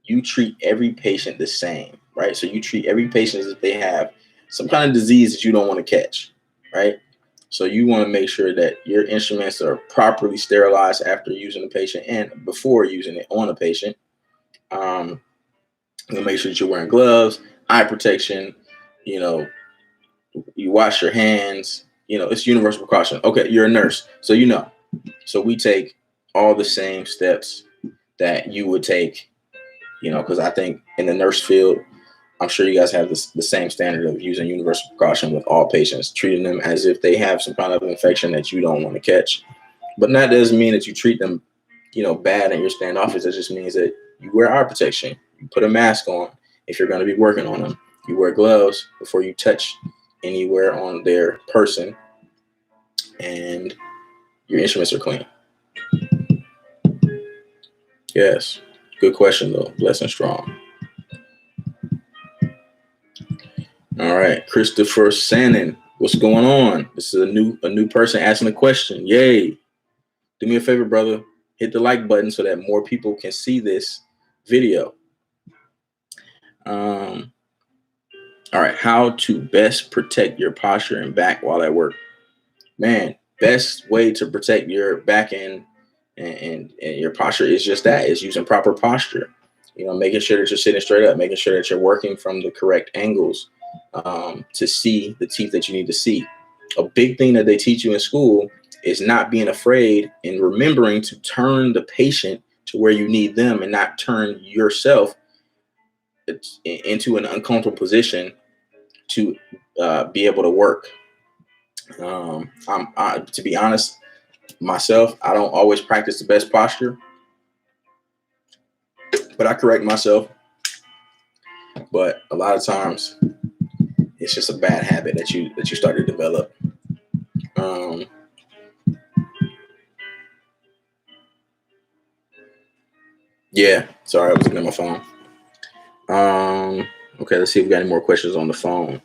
you treat every patient the same, right? So you treat every patient as if they have some kind of disease that you don't want to catch, right? So you want to make sure that your instruments are properly sterilized after using the patient and before using it on a patient. Um, you make sure that you're wearing gloves, eye protection, you know, you wash your hands, you know, it's universal precaution. Okay, you're a nurse, so you know. So we take all the same steps that you would take, you know, because I think in the nurse field, I'm sure you guys have the same standard of using universal precaution with all patients, treating them as if they have some kind of infection that you don't want to catch. But that doesn't mean that you treat them, you know, bad and you're standoffish. It just means that you wear eye protection, you put a mask on if you're going to be working on them, you wear gloves before you touch anywhere on their person, and your instruments are clean. Yes, good question though. Blessed and strong. All right, Christopher Sannon, what's going on? This is a new person asking a question. Yay! Do me a favor, brother. Hit the like button so that more people can see this video. Um, all right, how to best protect your posture and back while at work. Man, best way to protect your back and your posture is just that, is using proper posture. You know, making sure that you're sitting straight up, making sure that you're working from the correct angles, to see the teeth that you need to see. A big thing that they teach you in school is not being afraid and remembering to turn the patient to where you need them and not turn yourself into an uncomfortable position to be able to work. To be honest, myself, I don't always practice the best posture, but I correct myself. But a lot of times, it's just a bad habit that you start to develop. Um, yeah, sorry, I was looking at my phone. Okay, let's see if we got any more questions on the phone.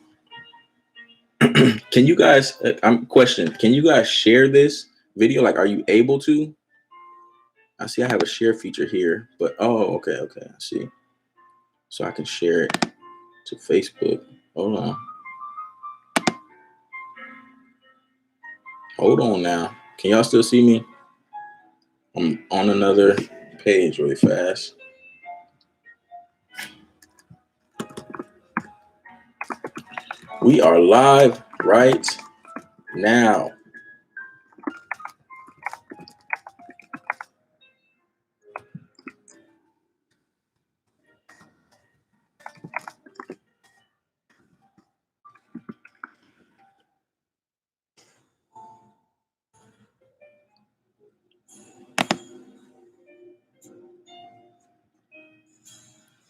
Can you guys? I'm questioning. Can you guys share this video? Like, are you able to? I see I have a share feature here, but okay, I see. So I can share it to Facebook. Hold on. Hold on now. Can y'all still see me? I'm on another page really fast. We are live right now.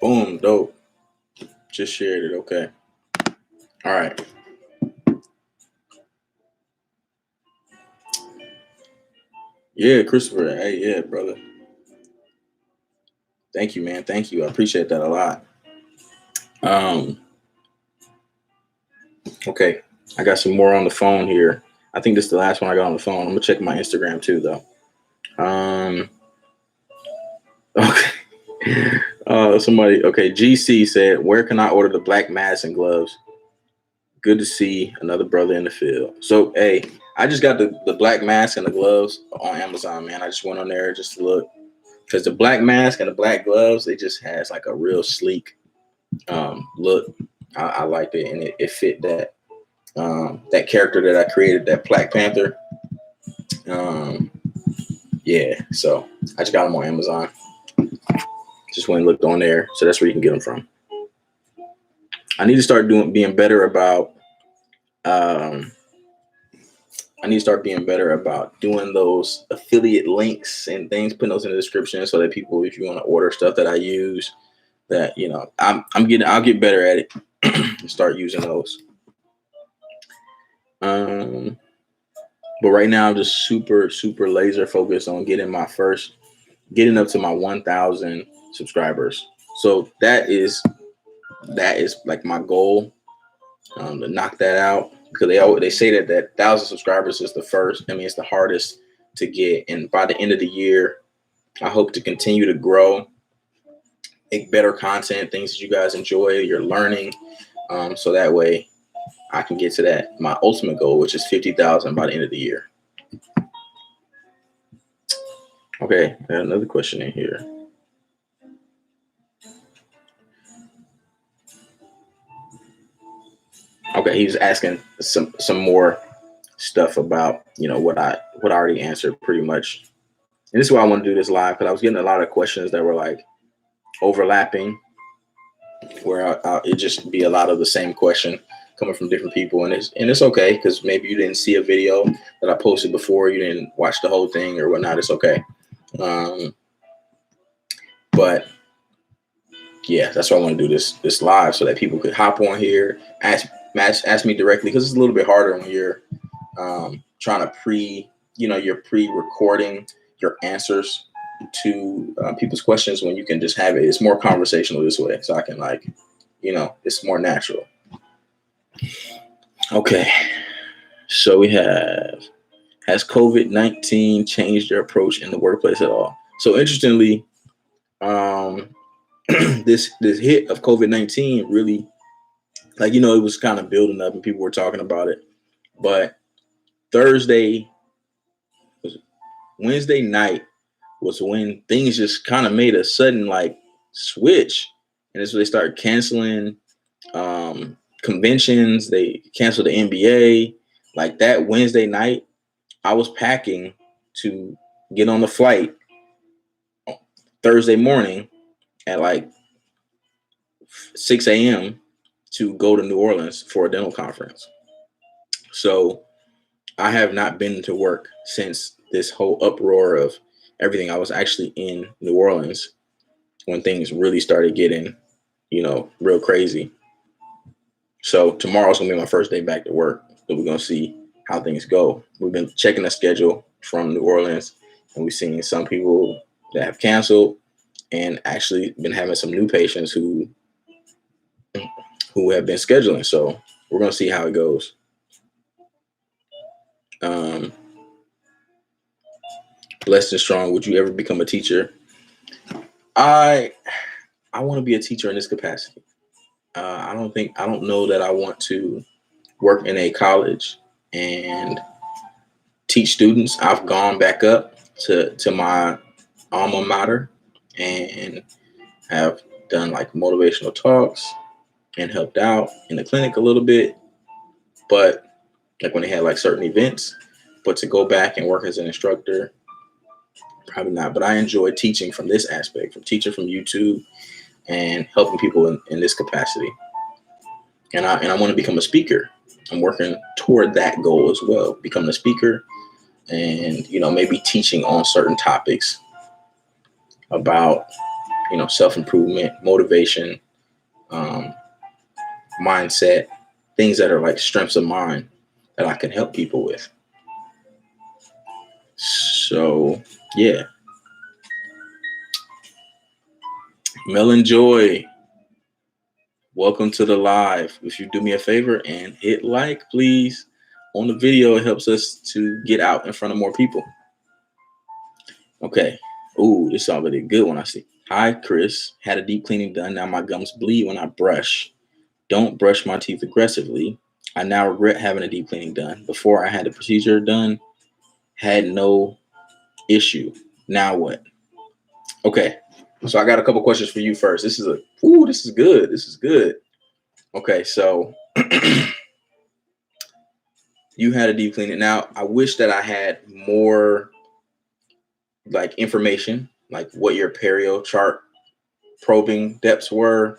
Boom, dope. Just shared it. Okay. All right. Yeah, Christopher. Hey, yeah, brother. Thank you, man. Thank you. I appreciate that a lot. Um, okay. I got some more on the phone here. I think this is the last one I got on the phone. I'm gonna check my Instagram too, though. Okay. Somebody. Okay. GC said, "Where can I order the black mask and gloves?" Good to see another brother in the field. So, hey, I just got the black mask and the gloves on Amazon, man. I just went on there just to look because the black mask and the black gloves, it just has like a real sleek look. I liked it, and it fit that character that I created, that Black Panther. Um, yeah, so I just got them on Amazon. Just went and looked on there, so that's where you can get them from. I need to start being better about. I need to start being better about doing those affiliate links and things, putting those in the description so that people, if you want to order stuff that I use, that I'll get better at it and start using those. But right now I'm just super laser focused on getting up to my 1,000 subscribers. So that is like my goal, to knock that out, because they say that 1,000 subscribers is the first. I mean, it's the hardest to get, and by the end of the year, I hope to continue to grow, make better content, things that you guys enjoy, you're learning, so that way I can get to that my ultimate goal, which is 50,000 by the end of the year. Okay, I got another question in here. Okay, he was asking some more stuff about what I already answered pretty much. And this is why I want to do this live, because I was getting a lot of questions that were like overlapping, where it just be a lot of the same question coming from different people, and it's okay, because maybe you didn't see a video that I posted before, you didn't watch the whole thing or whatnot. It's okay, but yeah, that's why I want to do this live, so that people could hop on here, ask me directly, because it's a little bit harder when you're trying to you're pre-recording your answers to people's questions, when you can just have it's more conversational this way, so I can it's more natural. Okay, so we have, has COVID-19 changed your approach in the workplace at all? So interestingly, this hit of COVID-19 really, it was kind of building up and people were talking about it, but Wednesday night was when things just kind of made a sudden switch, and that's when they started canceling conventions. They canceled the NBA. Like that Wednesday night, I was packing to get on the flight Thursday morning at 6 a.m. to go to New Orleans for a dental conference. So I have not been to work since this whole uproar of everything. I was actually in New Orleans when things really started getting, real crazy. So tomorrow's gonna be my first day back to work. So we're gonna see how things go. We've been checking the schedule from New Orleans, and we've seen some people that have canceled, and actually been having some new patients who have been scheduling. So we're gonna see how it goes. Blessed and strong. Would you ever become a teacher? I want to be a teacher in this capacity. I don't know that I want to work in a college and teach students. I've gone back up to my alma mater and have done motivational talks and helped out in the clinic a little bit, but when they had certain events. But to go back and work as an instructor, probably not. But I enjoy teaching from this aspect, from teaching from YouTube and helping people in this capacity. And I want to become a speaker. I'm working toward that goal as well, becoming a speaker, and maybe teaching on certain topics about self-improvement, motivation, mindset, things that are strengths of mind that I can help people with. So yeah. Melon Joy, welcome to the live. If you do me a favor and hit like, please, on the video, it helps us to get out in front of more people. Okay. Ooh, this is already a good one, I see. Hi, Chris. Had a deep cleaning done. Now my gums bleed when I brush. Don't brush my teeth aggressively. I now regret having a deep cleaning done. Before I had the procedure done, had no issue. Now what? Okay. So I got a couple questions for you first. This is good. This is good. Okay, so you had a deep cleaning. Now, I wish that I had more like information, like what your perio chart probing depths were,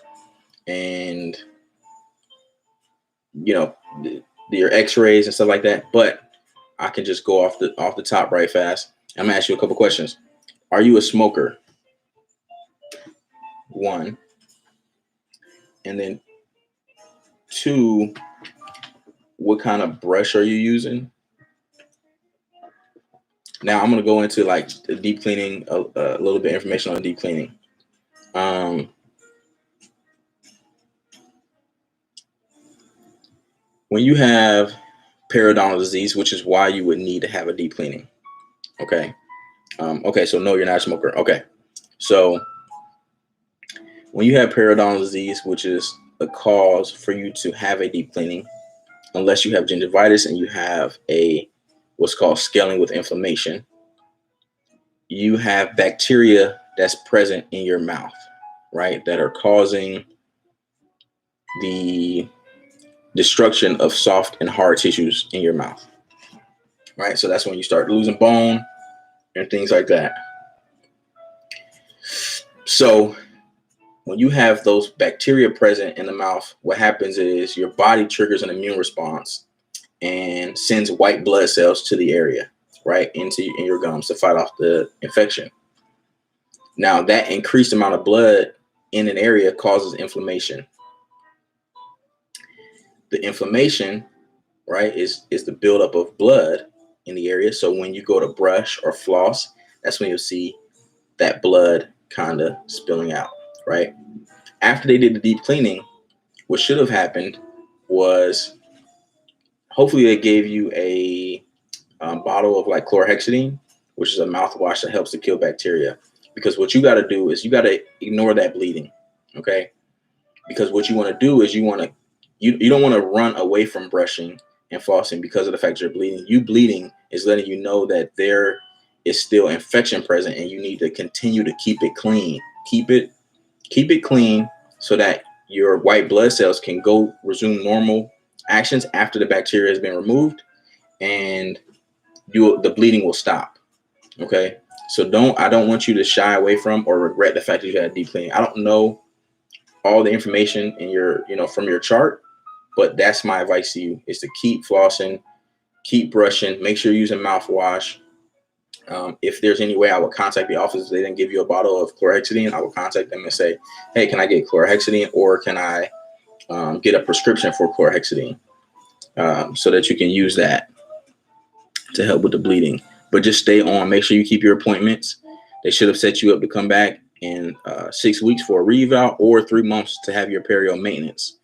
and your X-rays and stuff like that. But I can just go off the top right fast. I'm gonna ask you a couple questions. Are you a smoker? One, and then two, what kind of brush are you using? Now I'm gonna go into like the deep cleaning, a little bit of information on deep cleaning. When you have periodontal disease, which is why you would need to have a deep cleaning. Okay. Okay. So no, you're not a smoker. Okay. So when you have periodontal disease, which is a cause for you to have a deep cleaning, unless you have gingivitis and you have what's called scaling with inflammation, you have bacteria that's present in your mouth, right? That are causing the destruction of soft and hard tissues in your mouth, right? So that's when you start losing bone and things like that. So when you have those bacteria present in the mouth, what happens is your body triggers an immune response and sends white blood cells to the area, right, in your gums to fight off the infection. Now, that increased amount of blood in an area causes inflammation. The inflammation, right, is the buildup of blood in the area. So when you go to brush or floss, that's when you'll see that blood kind of spilling out, right? After they did the deep cleaning, what should have happened was hopefully they gave you a bottle of like chlorhexidine, which is a mouthwash that helps to kill bacteria. Because what you got to do is you got to ignore that bleeding, okay? Because what you want to do is you don't want to run away from brushing and flossing because of the fact you're bleeding. You bleeding is letting you know that there is still infection present and you need to continue to keep it clean. Keep it clean so that your white blood cells can go resume normal actions after the bacteria has been removed, and the bleeding will stop. Okay. So I don't want you to shy away from or regret the fact that you had deep cleaning. I don't know all the information in your, from your chart, but that's my advice to you is to keep flossing, keep brushing, make sure you're using mouthwash. If there's any way I would contact the office, if they didn't give you a bottle of chlorhexidine, I would contact them and say, hey, can I get chlorhexidine or can I get a prescription for chlorhexidine so that you can use that to help with the bleeding. But just stay on. Make sure you keep your appointments. They should have set you up to come back in 6 weeks for a reeval or 3 months to have your perio maintenance,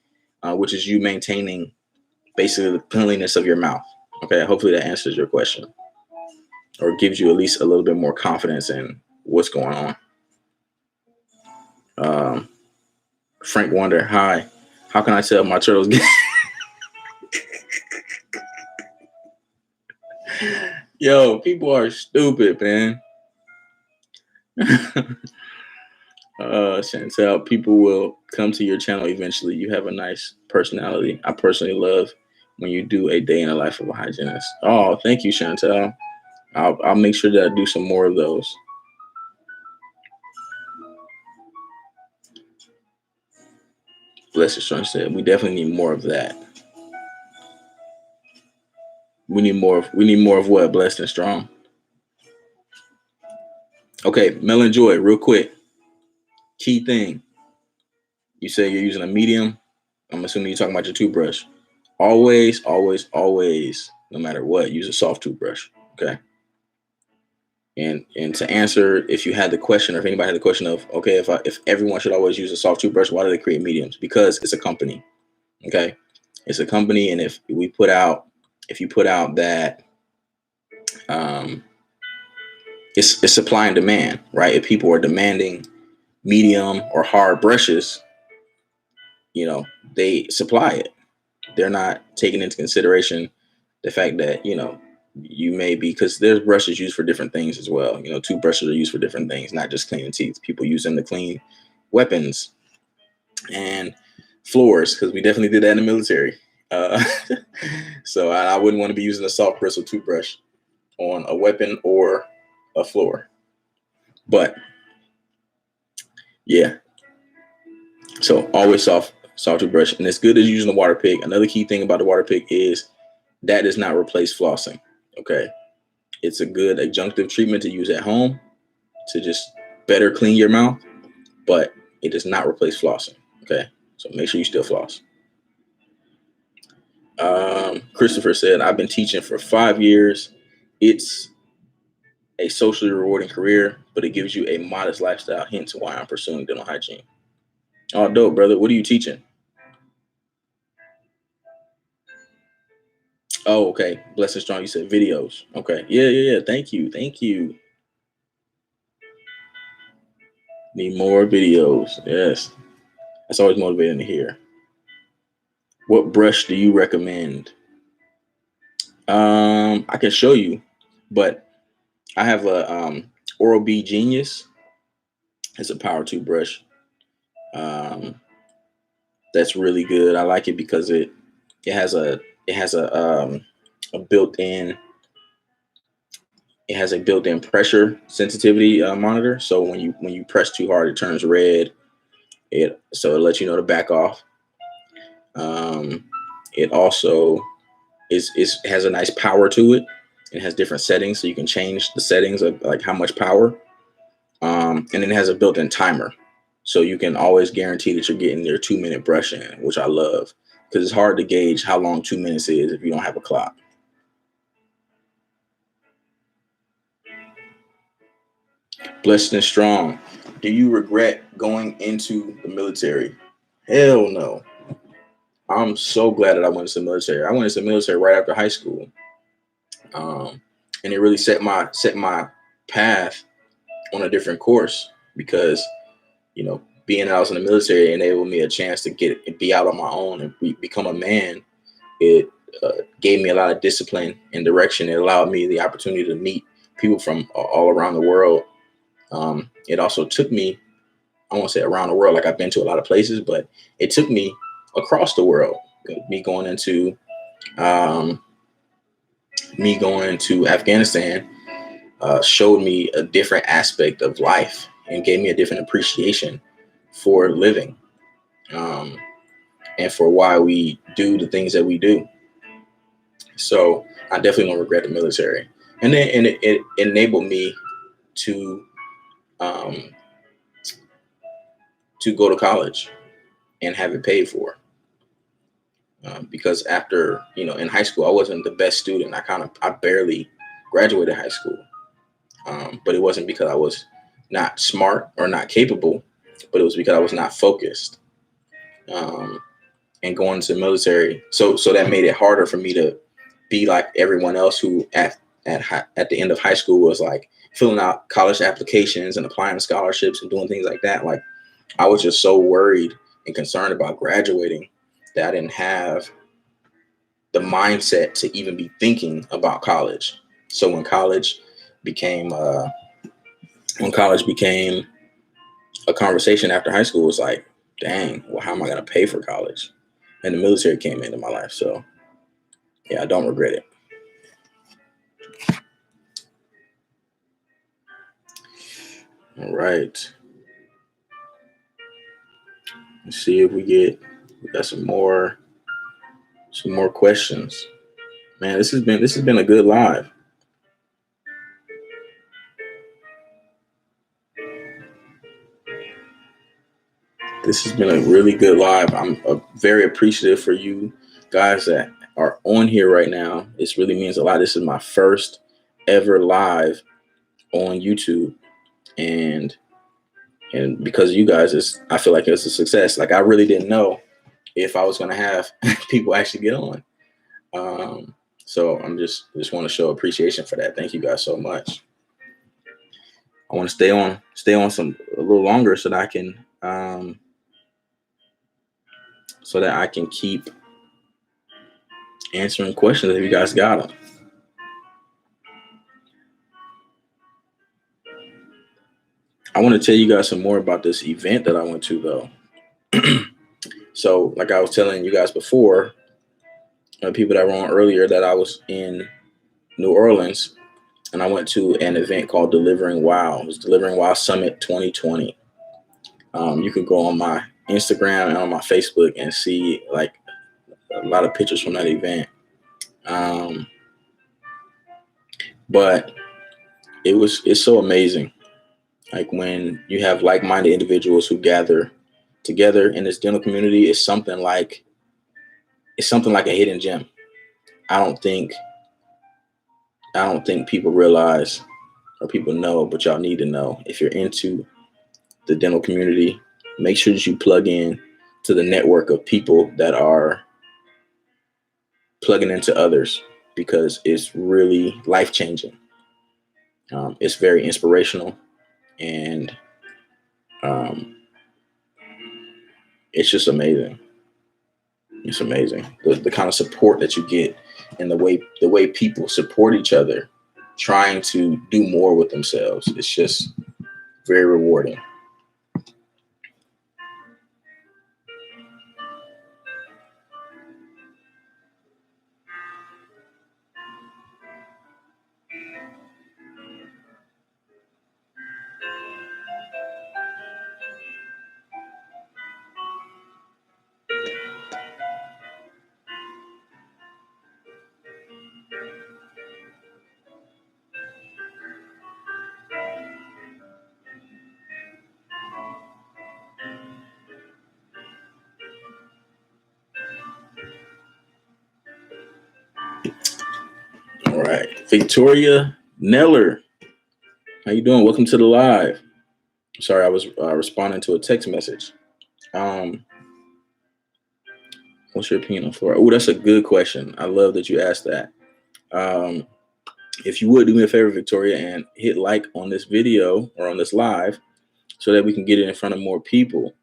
which is you maintaining basically the cleanliness of your mouth. Okay, hopefully that answers your question or gives you at least a little bit more confidence in what's going on. Frank Wonder, hi. How can I tell my turtles get? Yo, people are stupid, man. Chantel, people will come to your channel eventually. You have a nice personality. I personally love when you do a day in the life of a hygienist. Oh, thank you, Chantel. I'll make sure that I do some more of those. Blessed Strong said, we definitely need more of that. We need more of what? Blessed and Strong. Okay, Melon Joy, real quick. Key thing. You say you're using a medium. I'm assuming you're talking about your toothbrush. Always, always, always, no matter what, use a soft toothbrush. Okay. And to answer, if you had the question, or if anybody had the question of, okay, if everyone should always use a soft toothbrush, why do they create mediums? Because it's a company. Okay, it's a company, and if you put out that, um, it's supply and demand, right? If people are demanding medium or hard brushes, they supply it. They're not taking into consideration the fact that, you may be, because there's brushes used for different things as well. Toothbrushes are used for different things, not just cleaning teeth. People use them to clean weapons and floors, because we definitely did that in the military. So I wouldn't want to be using a soft bristle toothbrush on a weapon or a floor. But yeah, so always soft toothbrush, and it's good as using the water pick. Another key thing about the water pick is that does not replace flossing. Okay, it's a good adjunctive treatment to use at home to just better clean your mouth, but it does not replace flossing. Okay, so make sure you still floss. Christopher said, I've been teaching for 5 years. It's a socially rewarding career, but it gives you a modest lifestyle, hence why I'm pursuing dental hygiene. Oh, dope, brother. What are you teaching? Oh, okay. Blessed and strong. You said videos. Okay. Yeah. Thank you. Need more videos. Yes. That's always motivating to hear. What brush do you recommend? I can show you, but I have a Oral-B Genius. It's a power toothbrush. That's really good. I like it because it has a built-in pressure sensitivity monitor. So when you press too hard, it turns red. It lets you know to back off. It also has a nice power to it. It has different settings, so you can change the settings of like how much power. And then it has a built-in timer, so you can always guarantee that you're getting your 2-minute brush in, which I love, because it's hard to gauge how long 2 minutes is if you don't have a clock. Blessed and strong. Do you regret going into the military? Hell no. I'm so glad that I went into the military. I went into the military right after high school. And it really set my path on a different course, because, being that I was in the military enabled me a chance to be out on my own and become a man. It gave me a lot of discipline and direction. It allowed me the opportunity to meet people from all around the world. It also took me, I won't say around the world, like I've been to a lot of places, but it took me across the world. Me going into Afghanistan showed me a different aspect of life and gave me a different appreciation for living, and for why we do the things that we do. So I definitely don't regret the military. And it enabled me to go to college and have it paid for. Because after, in high school, I wasn't the best student. I barely graduated high school. But it wasn't because I was not smart or not capable, but it was because I was not focused. And going to the military, so that made it harder for me to be like everyone else who at the end of high school was like filling out college applications and applying to scholarships and doing things like that. Like, I was just so worried and concerned about graduating that I didn't have the mindset to even be thinking about college. So when college became a conversation after high school, it was like, dang, well, how am I going to pay for college? And the military came into my life. So yeah, I don't regret it. All right. Let's see if we got some more questions. Man, this has been a good live. This has been a really good live. I'm very appreciative for you guys that are on here right now. This really means a lot. This is my first ever live on YouTube, and because of you guys, I feel like it's a success. Like, I really didn't know if I was going to have people actually get on. So I'm just want to show appreciation for that. Thank you guys so much. I want to stay on a little longer so that I can keep answering questions if you guys got them. I want to tell you guys some more about this event that I went to, though. So, like I was telling you guys before, people that were on earlier, that I was in New Orleans, and I went to an event called Delivering Wow. It was Delivering Wow Summit 2020. You can go on my Instagram and on my Facebook and see like a lot of pictures from that event. But it's so amazing. Like, when you have like-minded individuals who gather together in this dental community, it's something like a hidden gem. I don't think people realize, or people know, but y'all need to know. If you're into the dental community, make sure that you plug in to the network of people that are plugging into others, because it's really life-changing. It's very inspirational, and it's just amazing. It's amazing the kind of support that you get, and the way people support each other, trying to do more with themselves. It's just very rewarding. All right, Victoria Neller, how you doing? Welcome to the live. Sorry, I was responding to a text message. What's your opinion on fluoride? Oh, that's a good question. I love that you asked that. If you would do me a favor, Victoria, and hit like on this video or on this live, so that we can get it in front of more people.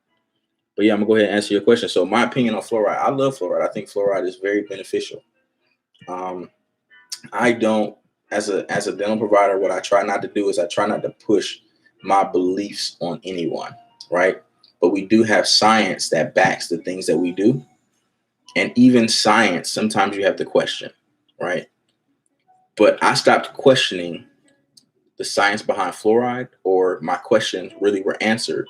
But yeah, I'm gonna go ahead and answer your question. So, my opinion on fluoride: I love fluoride. I think fluoride is very beneficial. I don't, as a dental provider, what I try not to do is I try not to push my beliefs on anyone, right? But we do have science that backs the things that we do. And even science, sometimes you have to question, right? But I stopped questioning the science behind fluoride, or my questions really were answered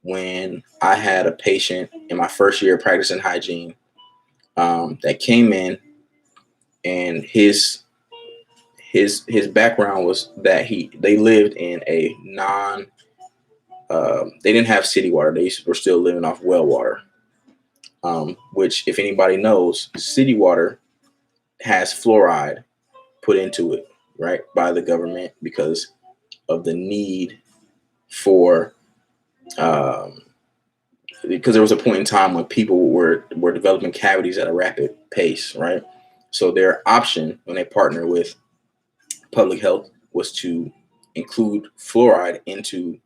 when I had a patient in my first year of practicing hygiene that came in, and his background was that they lived in a they didn't have city water. They were still living off well water, which, if anybody knows, city water has fluoride put into it, right, by the government, because of the need for because there was a point in time when people were developing cavities at a rapid pace, right? So their option, when they partner with public health, was to include fluoride into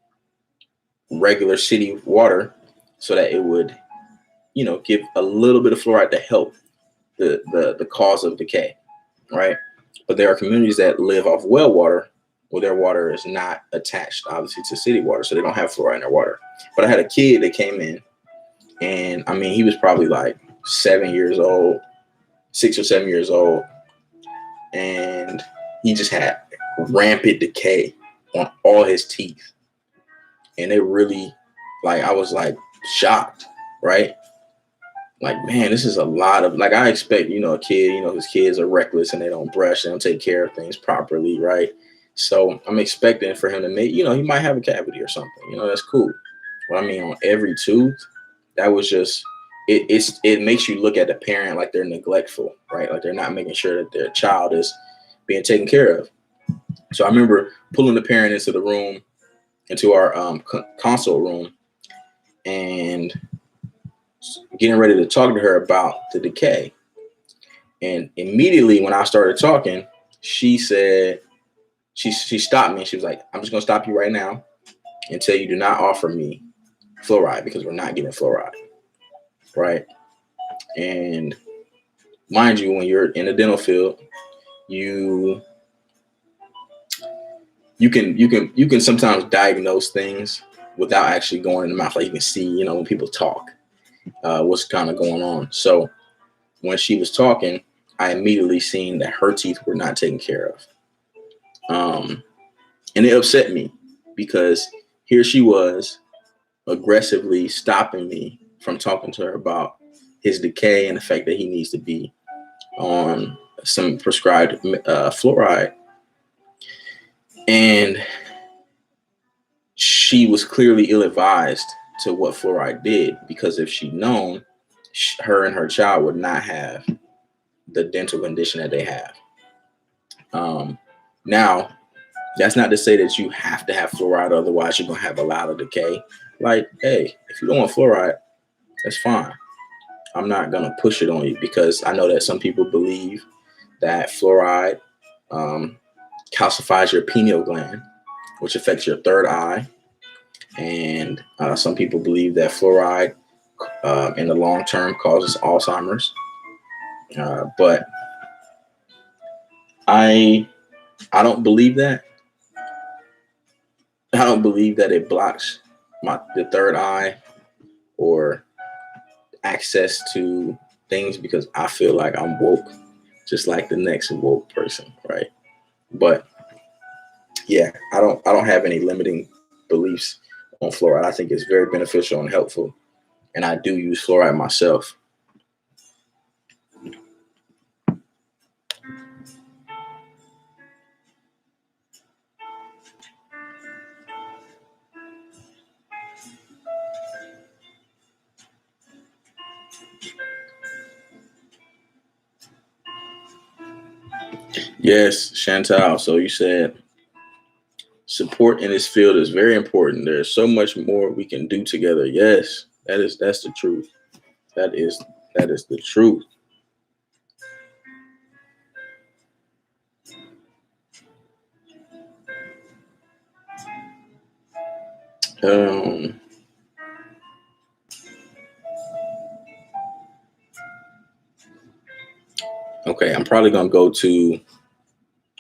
regular city water, so that it would, give a little bit of fluoride to help the cause of decay, right? But there are communities that live off well water, where their water is not attached, obviously, to city water, so they don't have fluoride in their water. But I had a kid that came in, and I mean, he was probably like 7 years old, 6 or 7 years old, and he just had rampant decay on all his teeth. And it really, like, I was like shocked, right? Like, man, this is a lot of, like, I expect, a kid, his kids are reckless and they don't brush, they don't take care of things properly, right? So I'm expecting for him to make, he might have a cavity or something, that's cool. But I mean, on every tooth, that was just, it makes you look at the parent like they're neglectful, right? Like, they're not making sure that their child is being taken care of. So I remember pulling the parent into the room, into our consult room, and getting ready to talk to her about the decay. And immediately when I started talking, she said, she stopped me. She was like, I'm just going to stop you right now and tell you do not offer me fluoride because we're not getting fluoride. Right. And mind you, when you're in the dental field, you can sometimes diagnose things without actually going in the mouth. Like you can see, when people talk, what's kind of going on. So when she was talking, I immediately seen that her teeth were not taken care of. And it upset me because here she was aggressively stopping me from talking to her about his decay and the fact that he needs to be on some prescribed fluoride. And she was clearly ill-advised to what fluoride did, because if she'd known, her and her child would not have the dental condition that they have. Now, that's not to say that you have to have fluoride, otherwise you're going to have a lot of decay. Like, hey, if you don't want fluoride, that's fine. I'm not going to push it on you, because I know that some people believe that fluoride calcifies your pineal gland, which affects your third eye. And some people believe that fluoride in the long term causes Alzheimer's. But I don't believe that. I don't believe that it blocks the third eye or access to things, because I feel like I'm woke, just like the next woke person, right? But yeah, I don't have any limiting beliefs on fluoride. I think it's very beneficial and helpful, and I do use fluoride myself. Yes, Chantal. So you said support in this field is very important. There's so much more we can do together. Yes, that's the truth. That is the truth. Okay, I'm probably gonna go to.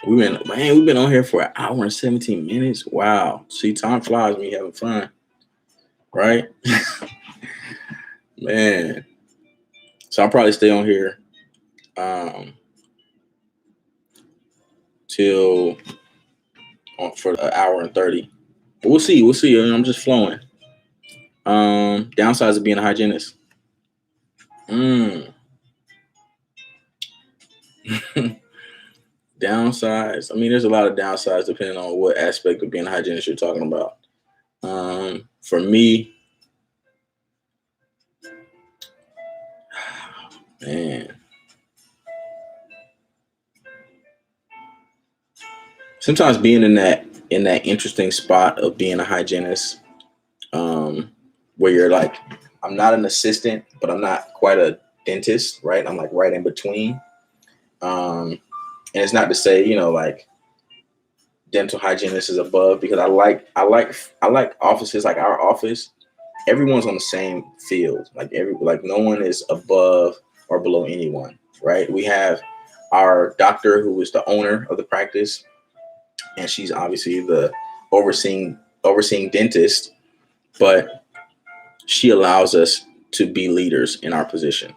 We've been on here for an hour and 17 minutes. Wow. See, time flies when you're having fun, right? Man. So I'll probably stay on here till for an hour and 30. But we'll see. We'll see. I'm just flowing. Downsides of being a hygienist. Downsides. I mean, there's a lot of downsides depending on what aspect of being a hygienist you're talking about. For me, man, sometimes being in that interesting spot of being a hygienist, where you're like, I'm not an assistant, but I'm not quite a dentist, right? I'm like right in between. And it's not to say, like dental hygienist is above, because I like offices like our office. Everyone's on the same field. Like no one is above or below anyone, right? We have our doctor, who is the owner of the practice, and she's obviously the overseeing dentist, but she allows us to be leaders in our position.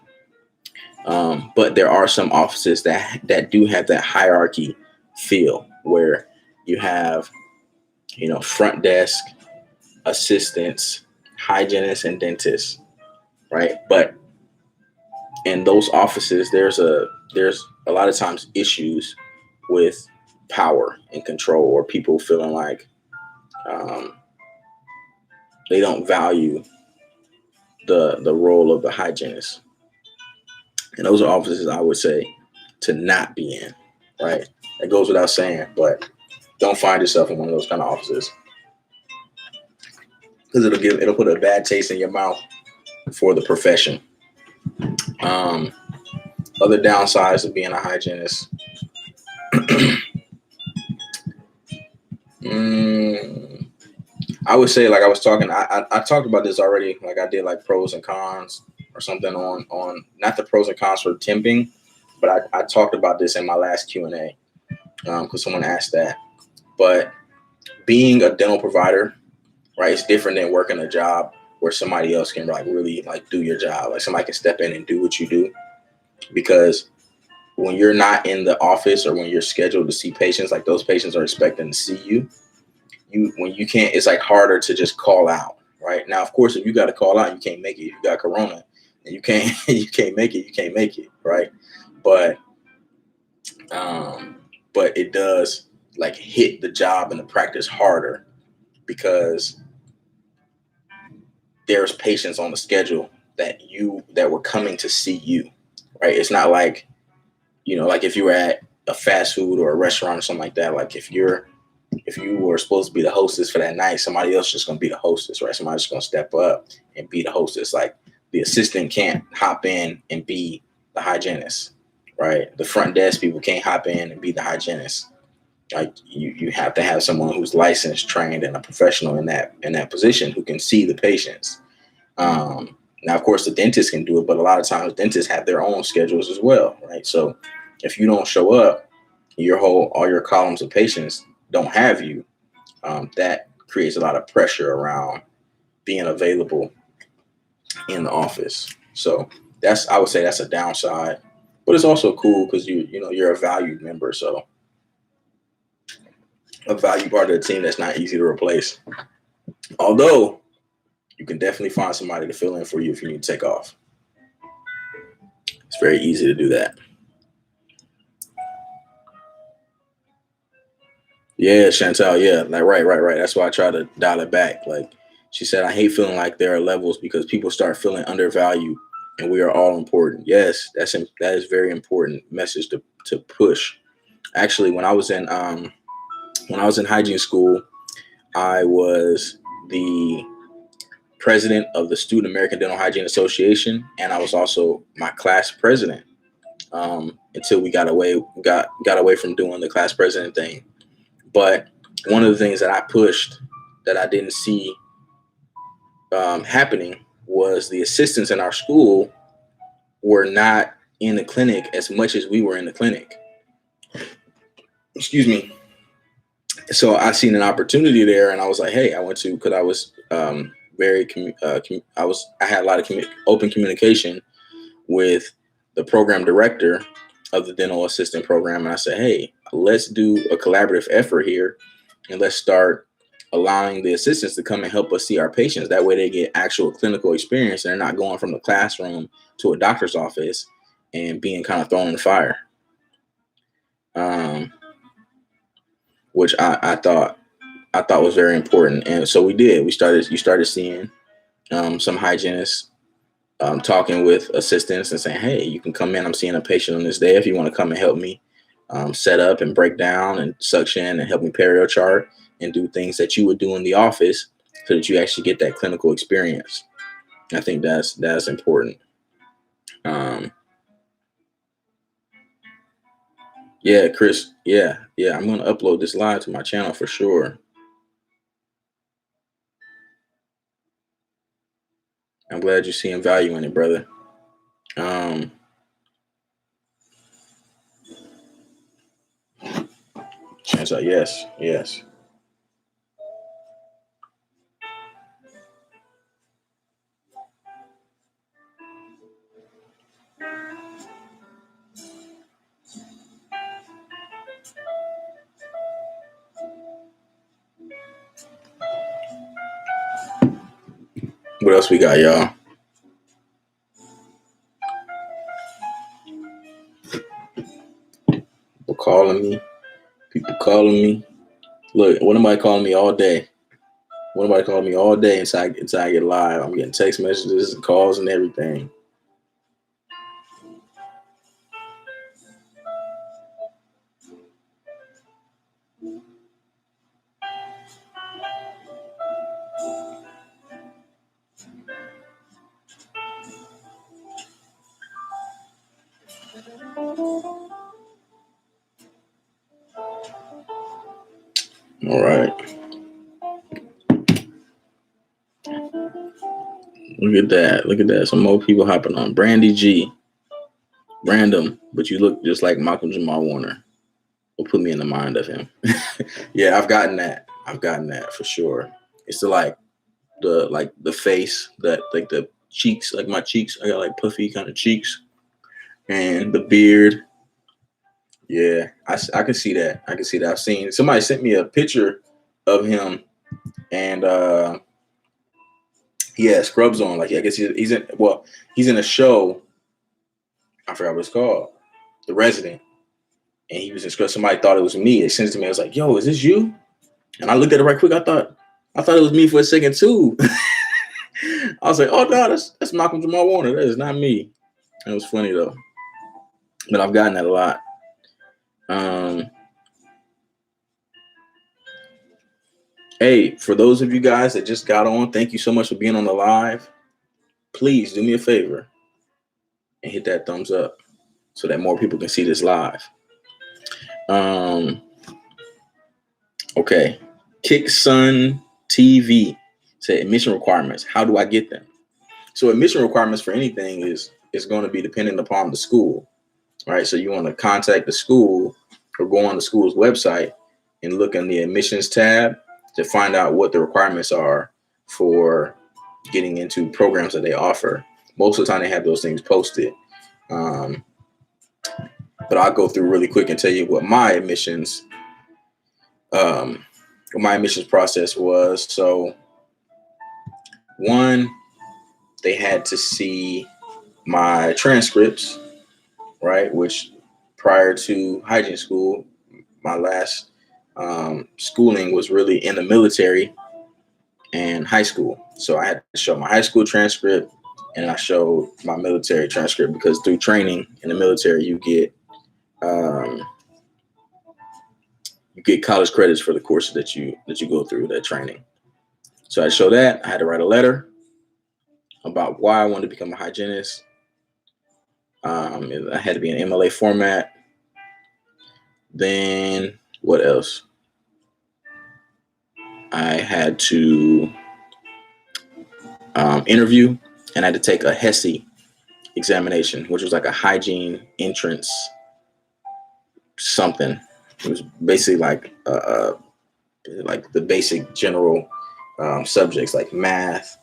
But there are some offices that do have that hierarchy feel, where you have, front desk, assistants, hygienists, and dentists, right? But in those offices, there's a lot of times issues with power and control, or people feeling like they don't value the role of the hygienist. And those are offices I would say to not be in, right? That goes without saying, but Don't find yourself in one of those kind of offices, because it'll put a bad taste in your mouth for the profession. Um, Other downsides of being a hygienist. I would say, like I was talking, I talked about this already. Like I did like pros and cons or something on not the pros and cons for temping, but I talked about this in my last Q&A because someone asked that. But being a dental provider, right, it's different than working a job where somebody else can like really like do your job. Like somebody can step in and do what you do, because when you're not in the office or when you're scheduled to see patients, like those patients are expecting to see you. When you can't, it's like harder to just call out, right? Now, of course, if you got to call out, you can't make it. If you got corona and you can't make it, you can't make it, right? But it does like hit the job and the practice harder, because there's patients on the schedule that were coming to see you, right? It's not like, like if you were at a fast food or a restaurant or something like that. Like if you were supposed to be the hostess for that night, somebody else just gonna be the hostess, right? Somebody's just gonna step up and be the hostess. Like the assistant can't hop in and be the hygienist, right? The front desk people can't hop in and be the hygienist. Like you have to have someone who's licensed, trained, and a professional in that position who can see the patients. Now, of course, the dentist can do it, but a lot of times dentists have their own schedules as well, right? So if you don't show up, all your columns of patients don't have you. That creates a lot of pressure around being available in the office. So I would say that's a downside, but it's also cool because you're a valued member. So a valued part of the team that's not easy to replace. Although you can definitely find somebody to fill in for you if you need to take off. It's very easy to do that. Yeah, Chantal. Yeah, like right. That's why I try to dial it back. Like she said, I hate feeling like there are levels because people start feeling undervalued, and we are all important. Yes, that is very important message to push. Actually, when I was in hygiene school, I was the president of the Student American Dental Hygiene Association, and I was also my class president until we got away from doing the class president thing. But one of the things that I pushed that I didn't see happening was the assistants in our school were not in the clinic as much as we were in the clinic. Excuse me. So I seen an opportunity there, and I was like, "Hey, I went to," because I was I had a lot of open communication with the program director of the dental assistant program, and I said, "Hey, let's do a collaborative effort here, and let's start allowing the assistants to come and help us see our patients. That way, they get actual clinical experience, and they're not going from the classroom to a doctor's office and being kind of thrown in the fire." Which I thought was very important, and so we did. You started seeing some hygienists talking with assistants and saying, "Hey, you can come in. I'm seeing a patient on this day. If you want to come and help me set up and break down and suction and help me perio chart and do things that you would do in the office, so that you actually get that clinical experience." I think that's important. Yeah, Chris. Yeah. I'm gonna upload this live to my channel for sure. I'm glad you're seeing value in it, brother. Chance out, yes. What else we got, y'all? People calling me. Look, what nobody calling me all day. Nobody called me all day until I get live. I'm getting text messages and calls and everything. All right. Look at that. Look at that. Some more people hopping on. Brandy G. Random, but you look just like Malcolm Jamal Warner. Will put me in the mind of him. Yeah, I've gotten that. I've gotten that for sure. It's the face, that like the cheeks, like my cheeks. I got like puffy kind of cheeks, and the beard. Yeah, I can see that. I can see that. I've seen somebody sent me a picture of him, and he has scrubs on. Like I guess he's in a show. I forgot what it's called, The Resident, and he was in scrubs. Somebody thought it was me. They sent it to me. I was like, "Yo, is this you?" And I looked at it right quick. I thought it was me for a second too. I was like, "Oh no, that's Malcolm Jamal Warner. That is not me." It was funny though, but I've gotten that a lot. Hey, for those of you guys that just got on, thank you so much for being on the live. Please do me a favor and hit that thumbs up so that more people can see this live. Okay. Kicksun TV say admission requirements. How do I get them? So admission requirements for anything is going to be dependent upon the school, right? So you want to contact the school or go on the school's website and look in the admissions tab to find out what the requirements are for getting into programs that they offer. Most of the time they have those things posted. But I'll go through really quick and tell you what my admissions process was. So one, they had to see my transcripts, right? Which prior to hygiene school, my last schooling was really in the military and high school. So I had to show my high school transcript and I showed my military transcript, because through training in the military, you get college credits for the courses that you go through that training. So I showed that. I had to write a letter about why I wanted to become a hygienist. I had to be in MLA format. Then what else? I had to interview, and I had to take a HESI examination, which was like a hygiene entrance something. It was basically like the basic general subjects like math.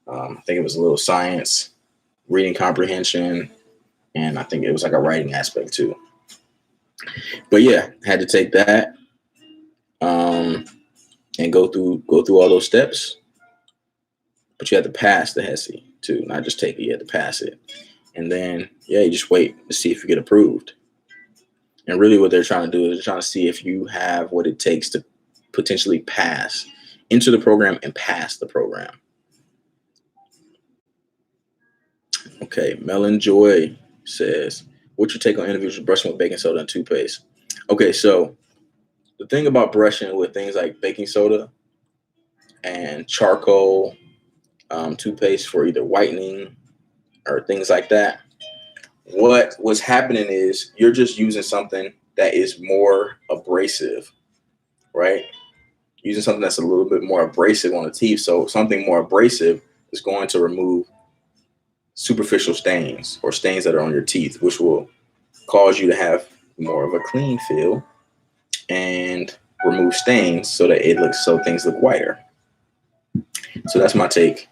I think it was a little science, reading comprehension, and I think it was like a writing aspect too. But yeah, had to take that and go through all those steps. But you had to pass the HESI too, not just take it. You had to pass it, and then you just wait to see if you get approved. And really, what they're trying to do is they're trying to see if you have what it takes to potentially pass into the program and pass the program. Okay, Melon Joy says, what's your take on individuals brushing with baking soda and toothpaste? Okay, so the thing about brushing with things like baking soda and charcoal toothpaste for either whitening or things like that, what's happening is you're just using something that is more abrasive, right? Using something that's a little bit more abrasive on the teeth. So something more abrasive is going to remove superficial stains or stains that are on your teeth, which will cause you to have more of a clean feel and remove stains so that things look whiter. So that's my take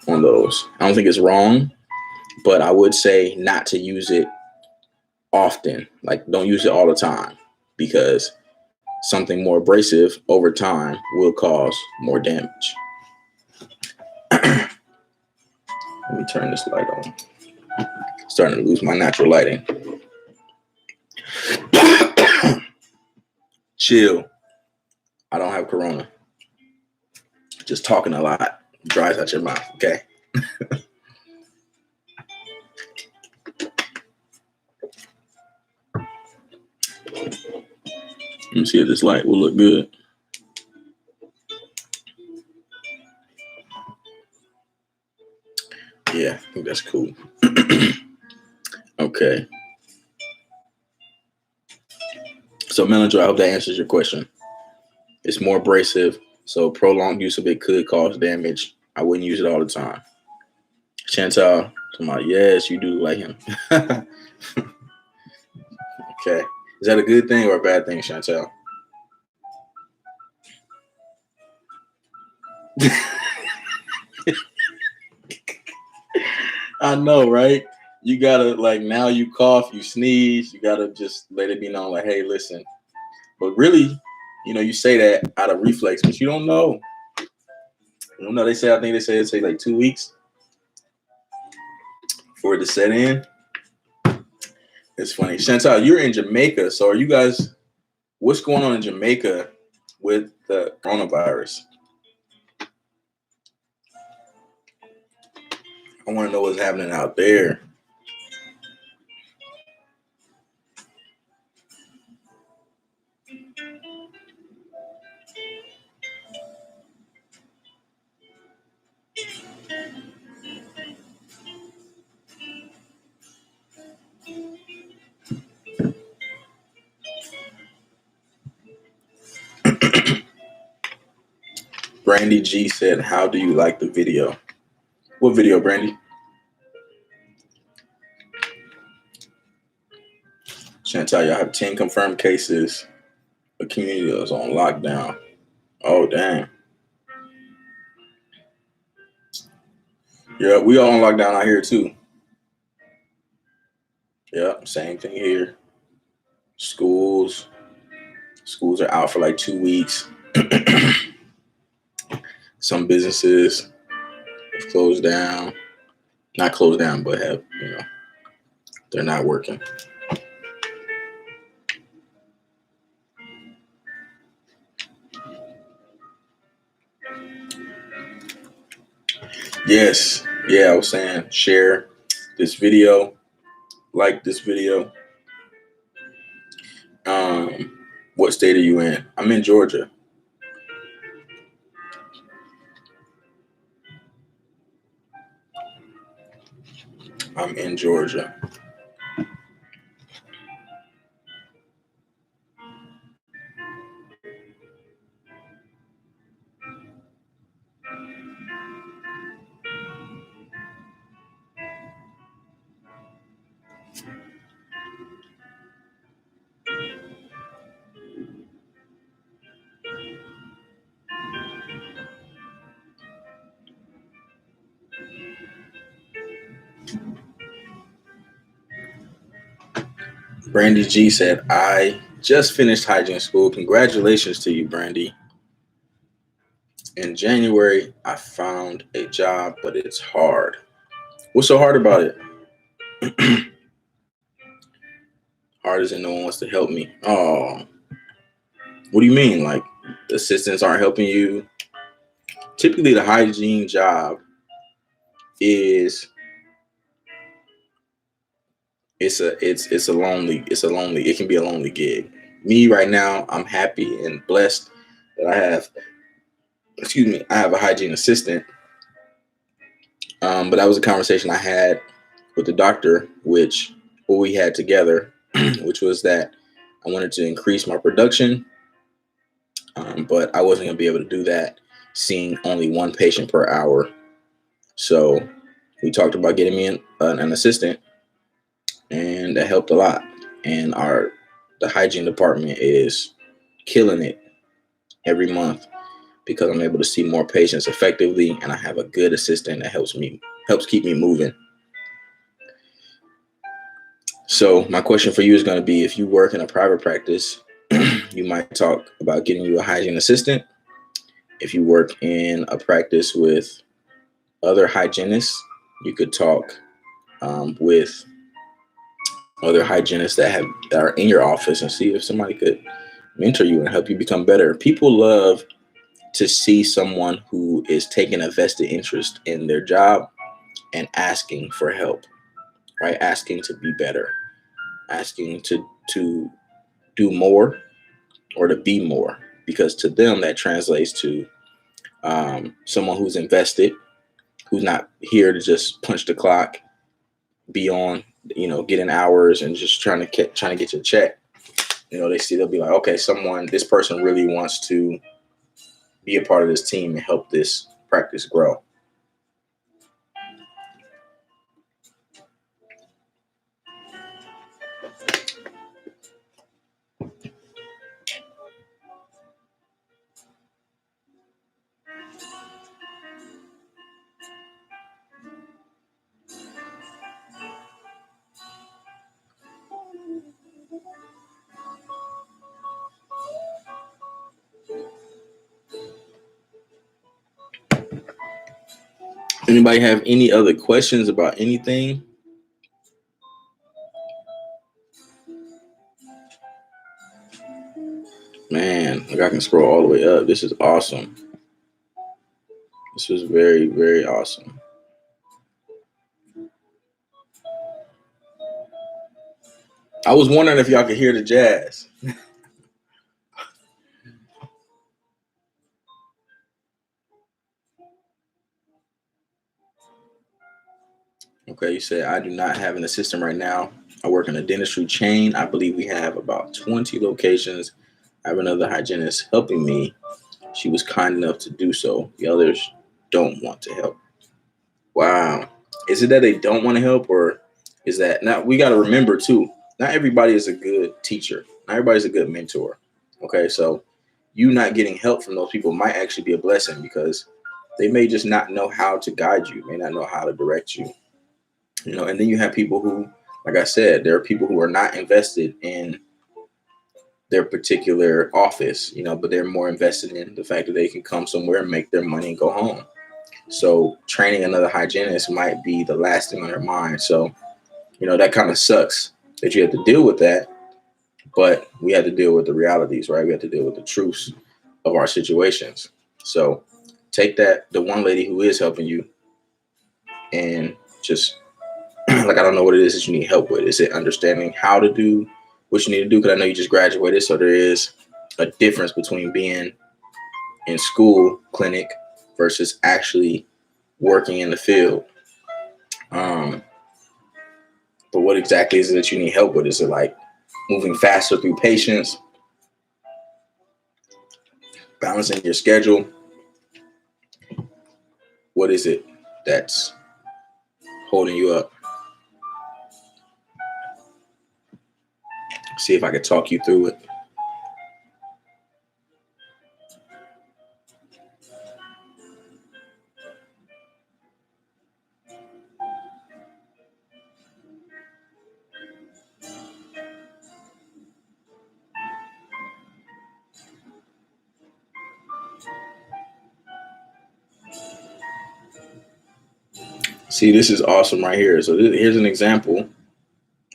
on those. I don't think it's wrong, but I would say not to use it often. Like, don't use it all the time, because something more abrasive over time will cause more damage. Let me turn this light on. Starting to lose my natural lighting. Chill. I don't have corona. Just talking a lot dries out your mouth, okay? Let me see if this light will look good. Yeah, I think that's cool. Okay. So Melandro, I hope that answers your question. It's more abrasive, so prolonged use of it could cause damage. I wouldn't use it all the time. Chantal, talking about, yes, you do like him. Okay. Is that a good thing or a bad thing, Chantal? I know, right? You gotta, like, now you cough, you sneeze, you gotta just let it be known, like, hey, listen. But really, you say that out of reflex, but you don't know. You don't know. I think they say it takes like 2 weeks for it to set in. It's funny. Chantal, you're in Jamaica. So are you guys, what's going on in Jamaica with the coronavirus? I want to know what's happening out there. Brandy G said, how do you like the video? What video, Brandy? Chantal, y'all have 10 confirmed cases. The community is on lockdown. Oh, dang. Yeah, we all on lockdown out here, too. Yeah, same thing here. Schools are out for like 2 weeks. Some businesses have closed down. Not closed down, but have, they're not working. Yes. Yeah, I was saying share this video, like this video. What state are you in? I'm in Georgia. I'm in Georgia. Brandy G said, I just finished hygiene school. Congratulations to you, Brandy. In January, I found a job, but it's hard. What's so hard about it? Hard as in no one wants to help me. Oh, what do you mean? Like the assistants aren't helping you? Typically, the hygiene job is it can be a lonely gig. Me right now, I'm happy and blessed that I have a hygiene assistant. But that was a conversation I had with the doctor, what we had together, which was that I wanted to increase my production, but I wasn't going to be able to do that seeing only one patient per hour. So we talked about getting me an assistant, and that helped a lot. And the hygiene department is killing it every month because I'm able to see more patients effectively, and I have a good assistant that helps keep me moving. So my question for you is going to be, if you work in a private practice, you might talk about getting you a hygiene assistant. If you work in a practice with other hygienists, you could talk with other hygienists that are in your office and see if somebody could mentor you and help you become better. People love to see someone who is taking a vested interest in their job and asking for help, right? Asking to be better, asking to do more or to be more, because to them that translates to someone who's invested, who's not here to just punch the clock, be on, getting hours and just trying to get your check. they'll be like, okay, this person really wants to be a part of this team and help this practice grow. Anybody have any other questions about anything? Man, like I can scroll all the way up. This is awesome. This was very, very awesome. I was wondering if y'all could hear the jazz. Okay, you said, I do not have an assistant right now. I work in a dentistry chain. I believe we have about 20 locations. I have another hygienist helping me. She was kind enough to do so. The others don't want to help. Wow. Is it that they don't want to help, or is that now? We got to remember too, not everybody is a good teacher. Not everybody's a good mentor. Okay, so you not getting help from those people might actually be a blessing, because they may just not know how to guide you, may not know how to direct you. And then you have people who, like I said, there are people who are not invested in their particular office, but they're more invested in the fact that they can come somewhere and make their money and go home. So training another hygienist might be the last thing on their mind. So, that kind of sucks that you have to deal with that, but we have to deal with the realities, right? We have to deal with the truths of our situations. So take the one lady who is helping you, and just like, I don't know what it is that you need help with. Is it understanding how to do what you need to do? Because I know you just graduated, so there is a difference between being in school clinic versus actually working in the field. But what exactly is it that you need help with? Is it like moving faster through patients, balancing your schedule? What is it that's holding you up? See if I could talk you through it. See, this is awesome right here. So here's an example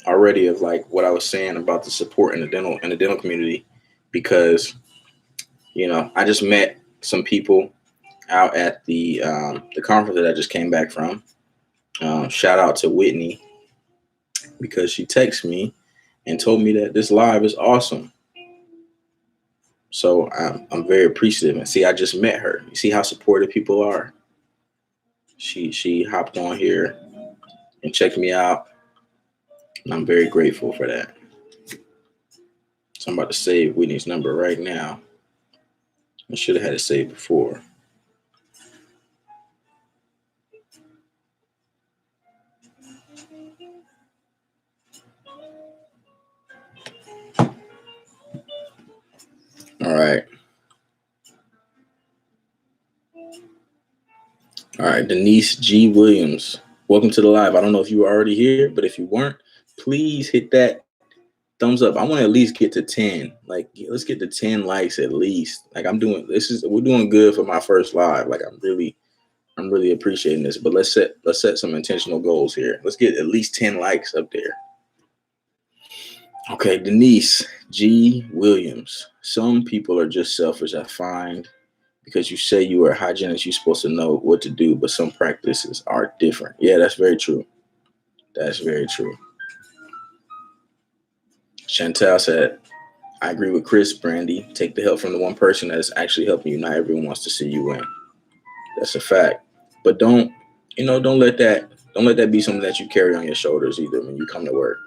already of like what I was saying about the support in the dental community, because I just met some people out at the conference that I just came back from. Shout out to Whitney, because she texted me and told me that this live is awesome. So I'm very appreciative. And see, I just met her. You see how supportive people are. She hopped on here and checked me out, and I'm very grateful for that. So I'm about to save Whitney's number right now. I should have had it saved before. All right. All right, Denise G. Williams. Welcome to the live. I don't know if you were already here, but if you weren't, please hit that thumbs up. I want to at least get to 10. Like, let's get to 10 likes at least. Like, we're doing good for my first live. Like, I'm really appreciating this. But let's set some intentional goals here. Let's get at least 10 likes up there. Okay, Denise G. Williams. Some people are just selfish, I find. Because you say you are a hygienist, you're supposed to know what to do, but some practices are different. Yeah, that's very true. That's very true. Chantel said, I agree with Chris, Brandy. Take the help from the one person that is actually helping you. Not everyone wants to see you win. That's a fact. But don't let that be something that you carry on your shoulders either when you come to work.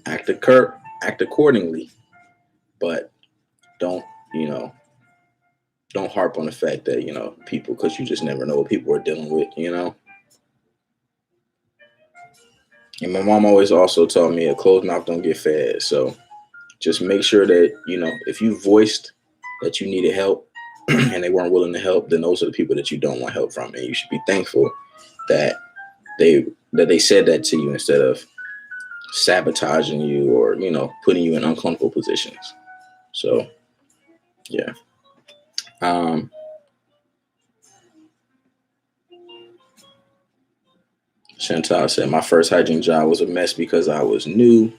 Act act accordingly, but don't, you know, don't harp on the fact that, people, because you just never know what people are dealing with. And my mom always also taught me a closed mouth don't get fed. So just make sure that, if you voiced that you needed help and they weren't willing to help, then those are the people that you don't want help from. And you should be thankful that they said that to you instead of sabotaging you or, putting you in uncomfortable positions. So, yeah. Chantal said, my first hygiene job was a mess because I was new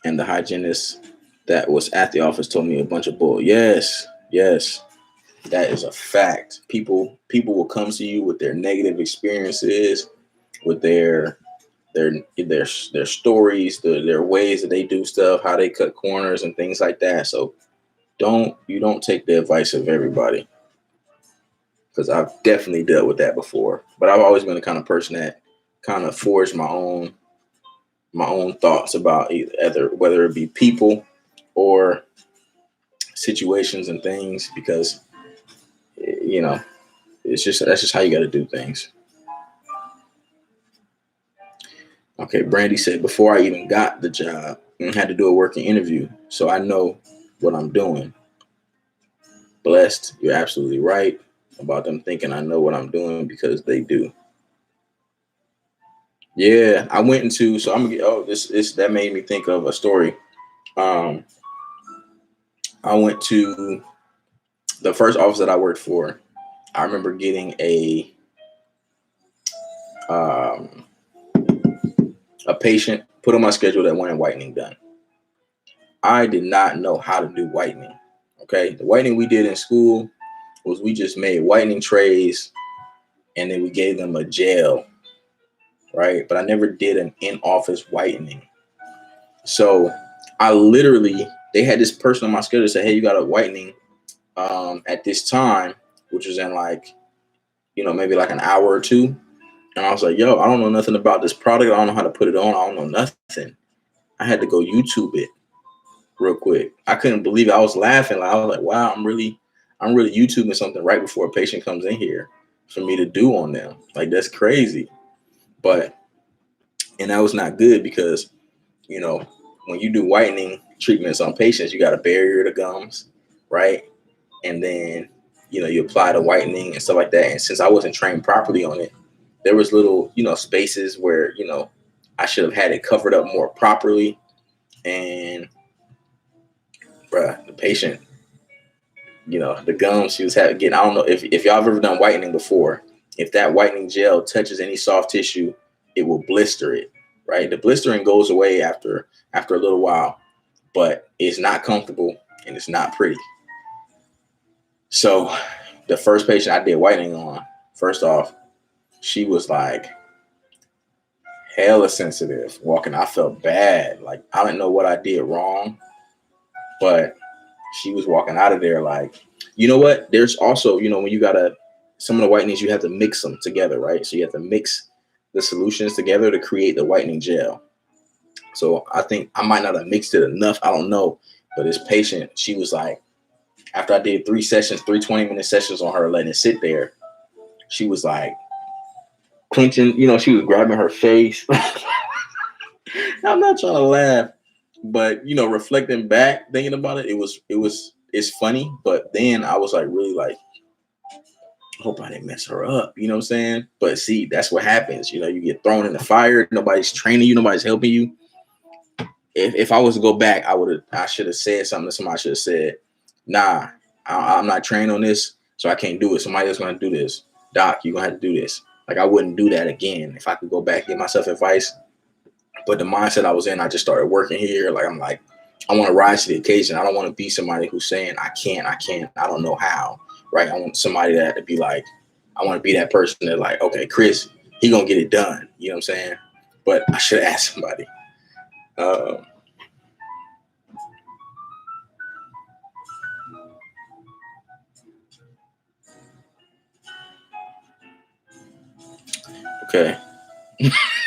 and the hygienist that was at the office told me a bunch of bull. Yes, yes, that is a fact. People will come to you with their negative experiences, with their stories, their ways that they do stuff, how they cut corners and things like that. So you don't take the advice of everybody, because I've definitely dealt with that before. But I've always been the kind of person that kind of forged my own thoughts about either whether it be people or situations and things, because that's just how you got to do things. Okay, Brandy said, before I even got the job, I had to do a working interview, so I know what I'm doing. Blessed, you're absolutely right about them thinking I know what I'm doing, because they do. Yeah, I went into, so I'm gonna get, this that made me think of a story. I went to the first office that I worked for. I remember getting a patient put on my schedule that wanted whitening done. I did not know how to do whitening. Okay, the whitening we did in school was we just made whitening trays and then we gave them a gel, right? But I never did an in-office whitening. So they had this person on my schedule say, hey, you got a whitening at this time, which was in maybe like an hour or two. And I was like, yo, I don't know nothing about this product. I don't know how to put it on. I don't know nothing. I had to go YouTube it real quick. I couldn't believe it. I was laughing. I was like, wow, I'm really YouTubing something right before a patient comes in here for me to do on them. Like, that's crazy. And that was not good, because, when you do whitening treatments on patients, you got to barrier the gums, right? And then, you apply the whitening and stuff like that. And since I wasn't trained properly on it, there was little, spaces where, I should have had it covered up more properly. And the patient, the gums she was getting, I don't know if y'all have ever done whitening before. If that whitening gel touches any soft tissue, it will blister it, right? The blistering goes away after a little while, but it's not comfortable and it's not pretty. So the first patient I did whitening on, first off, she was like hella sensitive walking. I felt bad. Like, I didn't know what I did wrong, but she was walking out of there like, you know what? There's also, when you some of the whitenings, you have to mix them together, right? So you have to mix the solutions together to create the whitening gel. So I think I might not have mixed it enough. I don't know. But this patient, she was like, after I did 3 20-minute sessions on her, letting it sit there, she was like clenching, she was grabbing her face. I'm not trying to laugh, but reflecting back, thinking about it, it's funny. But then I was like, really like, I hope I didn't mess her up. You know what I'm saying? But see, that's what happens. You get thrown in the fire. Nobody's training you. Nobody's helping you. If I was to go back, I should have said something that somebody should have said. Nah, I'm not trained on this, so I can't do it. Somebody else gonna do this. Doc, you're gonna have to do this. Like, I wouldn't do that again if I could go back and give myself advice. But the mindset I was in, I just started working here. Like, I'm like, I want to rise to the occasion. I don't want to be somebody who's saying, I can't, I don't know how, right? I want somebody that to be like, I want to be that person that like, okay, Chris, he gonna get it done. You know what I'm saying? But I should ask somebody. Okay.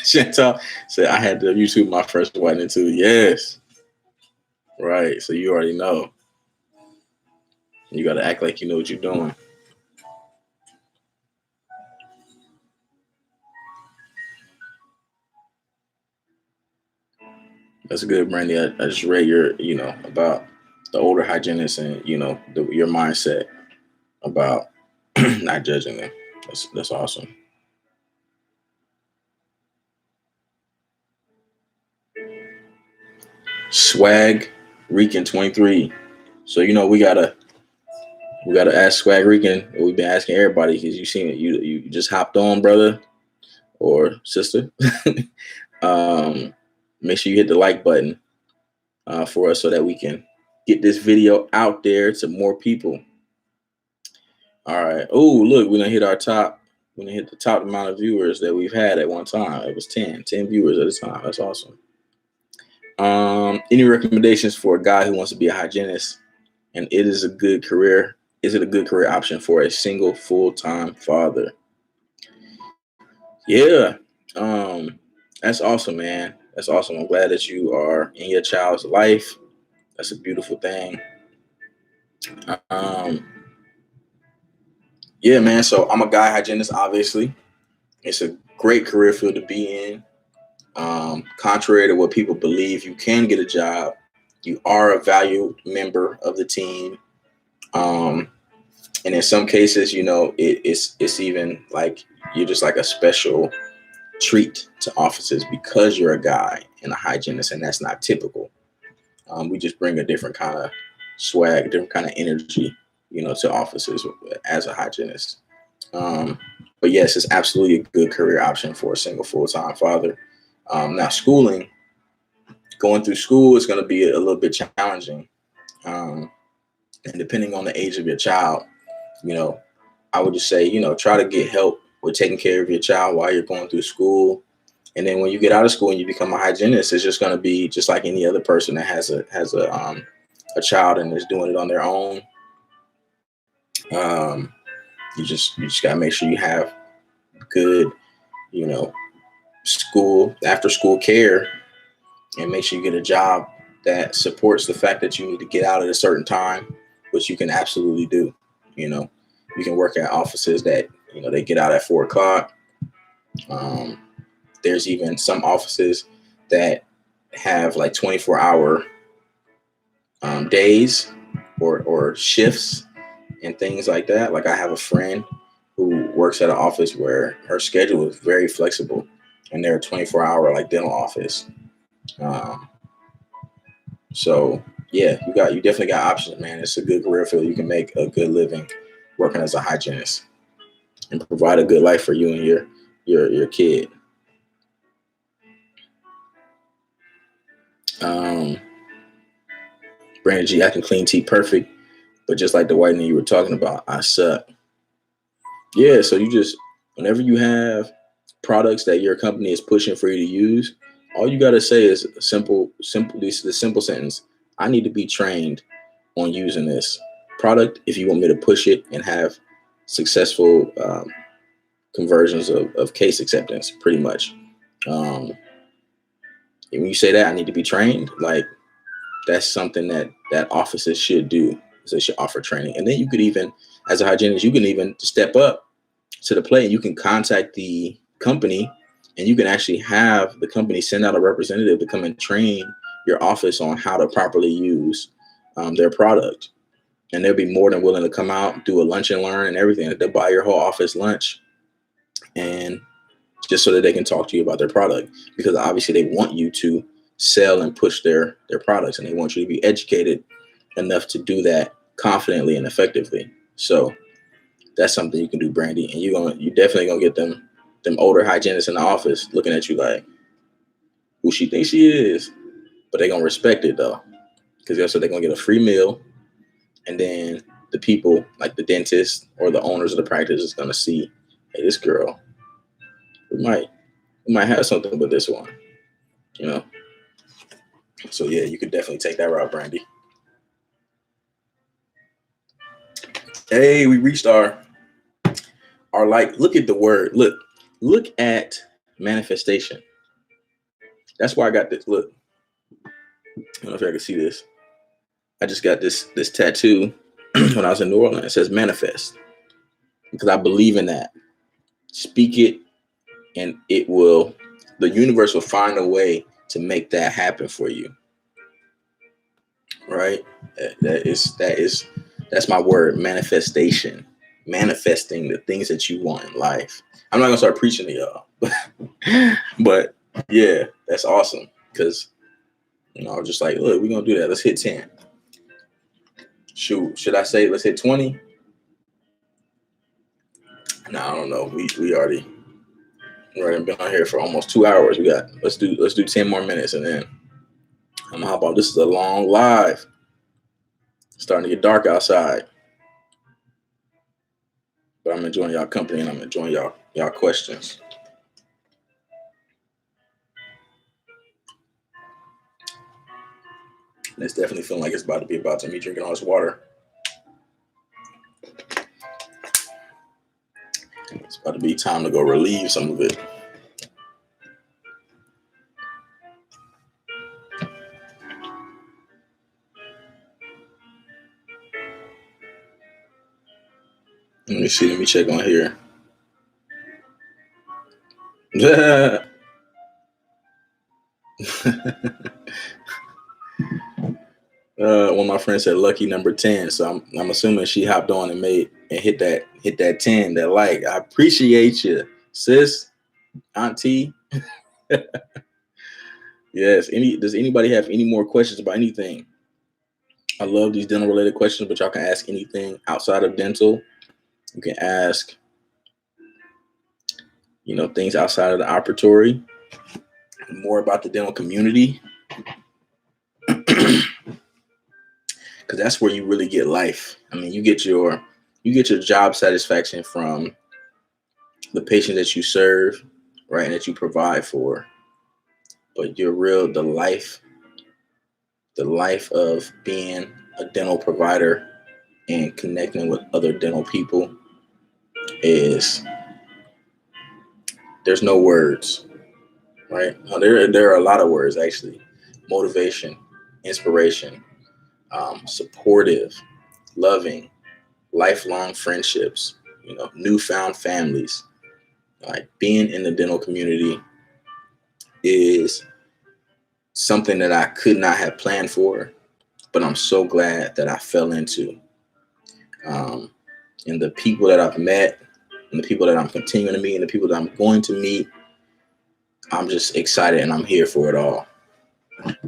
Chantal said I had to YouTube my first whitening too. Yes. Right. So you already know. You got to act like you know what you're doing. That's good, Brandy. I just read your, about the older hygienists and, your mindset about not judging them. That's awesome. Swag Rican 23. So we gotta ask Swag Rican. We've been asking everybody because you seen it. You just hopped on, brother or sister. um, Make sure you hit the like button for us so that we can get this video out there to more people. All right. Oh, look, we done hit our top. We done hit the top amount of viewers that we've had at one time. It was 10 viewers at a time. That's awesome. Any recommendations for a guy who wants to be a hygienist? And it is a good career. Is it a good career option for a single full-time father? Yeah. That's awesome, man. That's awesome. I'm glad that you are in your child's life. That's a beautiful thing. Um, yeah, man. So I'm a guy hygienist, obviously. It's a great career field to be in. Contrary to what people believe, you can get a job. You are a valued member of the team. And in some cases, it's even like you're just like a special treat to offices because you're a guy and a hygienist, and that's not typical. We just bring a different kind of swag, different kind of energy, to offices as a hygienist. But yes, it's absolutely a good career option for a single full-time father. Now, going through school is going to be a little bit challenging. And depending on the age of your child, I would just say, try to get help with taking care of your child while you're going through school. And then when you get out of school and you become a hygienist, it's just going to be just like any other person that has a child and is doing it on their own. You just got to make sure you have good, after school care, and make sure you get a job that supports the fact that you need to get out at a certain time, which you can absolutely do. You can work at offices that, they get out at 4 o'clock. There's even some offices that have like 24-hour days or shifts and things like that. Like I have a friend who works at an office where her schedule is very flexible, and they're a 24-hour like dental office. So yeah, you definitely got options, man. It's a good career field. You can make a good living working as a hygienist and provide a good life for you and your kid. Brandon G, I can clean teeth perfect, but just like the whitening you were talking about, I suck. Yeah, so whenever you have products that your company is pushing for you to use, all you got to say is the simple sentence: I need to be trained on using this product if you want me to push it and have successful conversions of case acceptance, pretty much. And when you say that, I need to be trained, like that's something that offices should do. So they should offer training. And then you could even, as a hygienist, you can even step up to the plate and you can contact the company and you can actually have the company send out a representative to come and train your office on how to properly use their product. And they'll be more than willing to come out, do a lunch and learn and everything. They'll buy your whole office lunch, and just so that they can talk to you about their product, because obviously they want you to sell and push their products, and they want you to be educated enough to do that confidently and effectively. So that's something you can do, Brandy, and you definitely gonna get them older hygienists in the office looking at you like, who she thinks she is, but they gonna respect it though, because they're gonna get a free meal, and then the people like the dentist or the owners of the practice is gonna see, hey, this girl, we might have something with this one, So yeah, you could definitely take that route, Brandy. Hey, we reached our like. Look at the word. Look at manifestation. That's why I got this. Look, I don't know if I can see this. I just got this tattoo when I was in New Orleans. It says manifest, because I believe in that. Speak it, and the universe will find a way to make that happen for you. Right? That's my word, manifestation. Manifesting the things that you want in life. I'm not gonna start preaching to y'all, but yeah, that's awesome. Because I was just like, look, we're gonna do that. Let's hit 10. Shoot, should I say let's hit 20? No, I don't know. We already been on here for almost 2 hours. Let's do 10 more minutes, and then I'm gonna hop on. This is a long live. It's starting to get dark outside, but I'm enjoying y'all company, and I'm enjoying y'all questions. And it's definitely feeling like it's about to me drinking all this water. It's about to be time to go relieve some of it. Let me see. Let me check on here. One of my friends said lucky number 10, so I'm assuming she hopped on and hit that 10, that like. I appreciate you, sis, auntie. Yes. Does anybody have any more questions about anything? I love these dental related questions, but y'all can ask anything outside of dental. You can ask, things outside of the operatory, more about the dental community, because that's where you really get life. I mean, you get your job satisfaction from the patient that you serve, right, and that you provide for. But the life of being a dental provider and connecting with other dental people there's no words, right? There are a lot of words, actually. Motivation, inspiration, supportive, loving, lifelong friendships, newfound families. Like, being in the dental community is something that I could not have planned for, but I'm so glad that I fell into. And the people that I've met, and the people that I'm continuing to meet, and the people that I'm going to meet, I'm just excited, and I'm here for it all.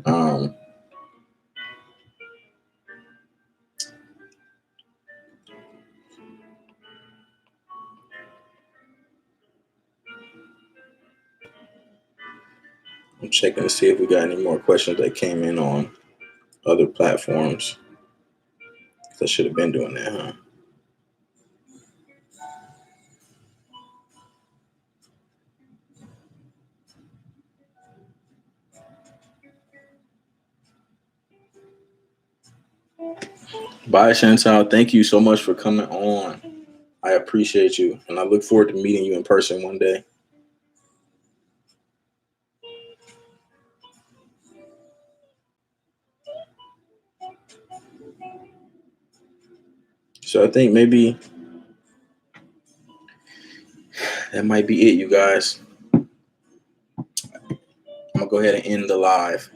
I'm checking to see if we got any more questions that came in on other platforms. I should have been doing that, huh? Bye, Chantal. Thank you so much for coming on. I appreciate you, and I look forward to meeting you in person one day. So I think maybe that might be it, you guys. I'm gonna go ahead and end the live.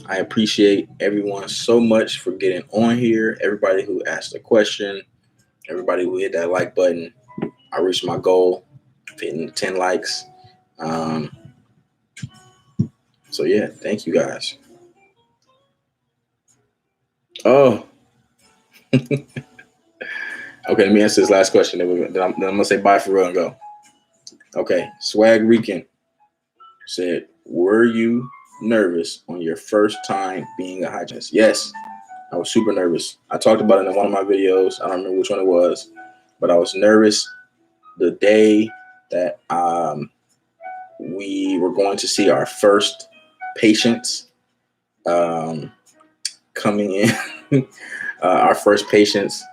I appreciate everyone so much for getting on here. Everybody who asked a question, everybody who hit that like button. I reached my goal of hitting 10 likes. So yeah, thank you guys. Oh, okay. Let me answer this last question. Then I'm gonna say bye for real and go. Okay, Swag Rican said, "Were you nervous on your first time being a hygienist?" Yes, I was super nervous. I talked about it in one of my videos. I don't remember which one it was, but I was nervous the day that we were going to see our first patients coming in. Our first patients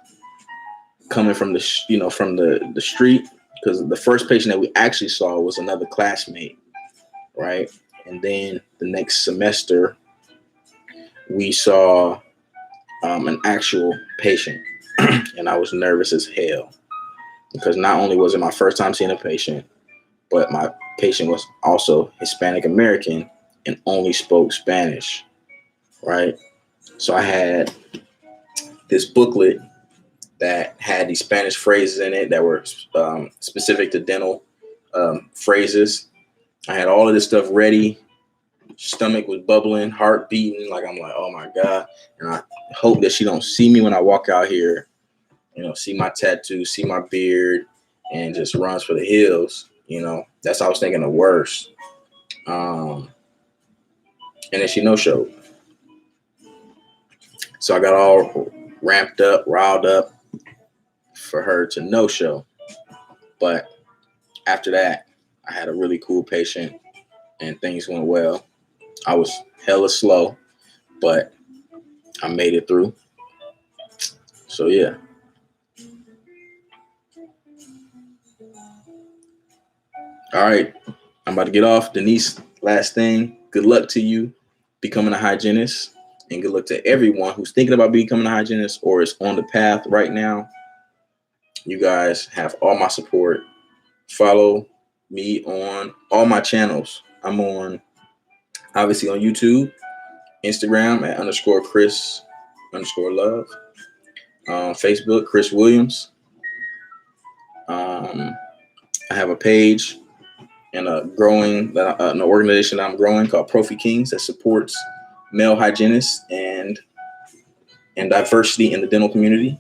coming from the street, because the first patient that we actually saw was another classmate, right? And then the next semester we saw an actual patient, and I was nervous as hell because not only was it my first time seeing a patient, but my patient was also Hispanic American and only spoke Spanish, right? So I had this booklet that had these Spanish phrases in it that were specific to dental phrases. I had all of this stuff ready. Stomach was bubbling, heart beating. Like, I'm like, oh my God. And I hope that she don't see me when I walk out here, see my tattoo, see my beard, and just runs for the hills. That's how I was thinking the worst. And then she no-showed. So I got all ramped up, riled up for her to no-show. But after that, I had a really cool patient and things went well. I was hella slow, but I made it through. So yeah. All right. I'm about to get off. Denise, last thing. Good luck to you becoming a hygienist. And good luck to everyone who's thinking about becoming a hygienist or is on the path right now. You guys have all my support. Follow me on all my channels. I'm obviously on YouTube, Instagram at _Chris_love. Facebook, Chris Williams. I have a page and an organization that I'm growing called Profi Kings that supports male hygienists and diversity in the dental community.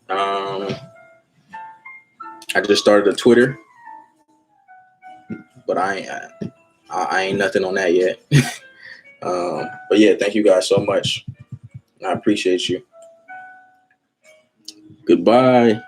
I just started a Twitter, but I ain't nothing on that yet. But yeah, thank you guys so much. I appreciate you. Goodbye.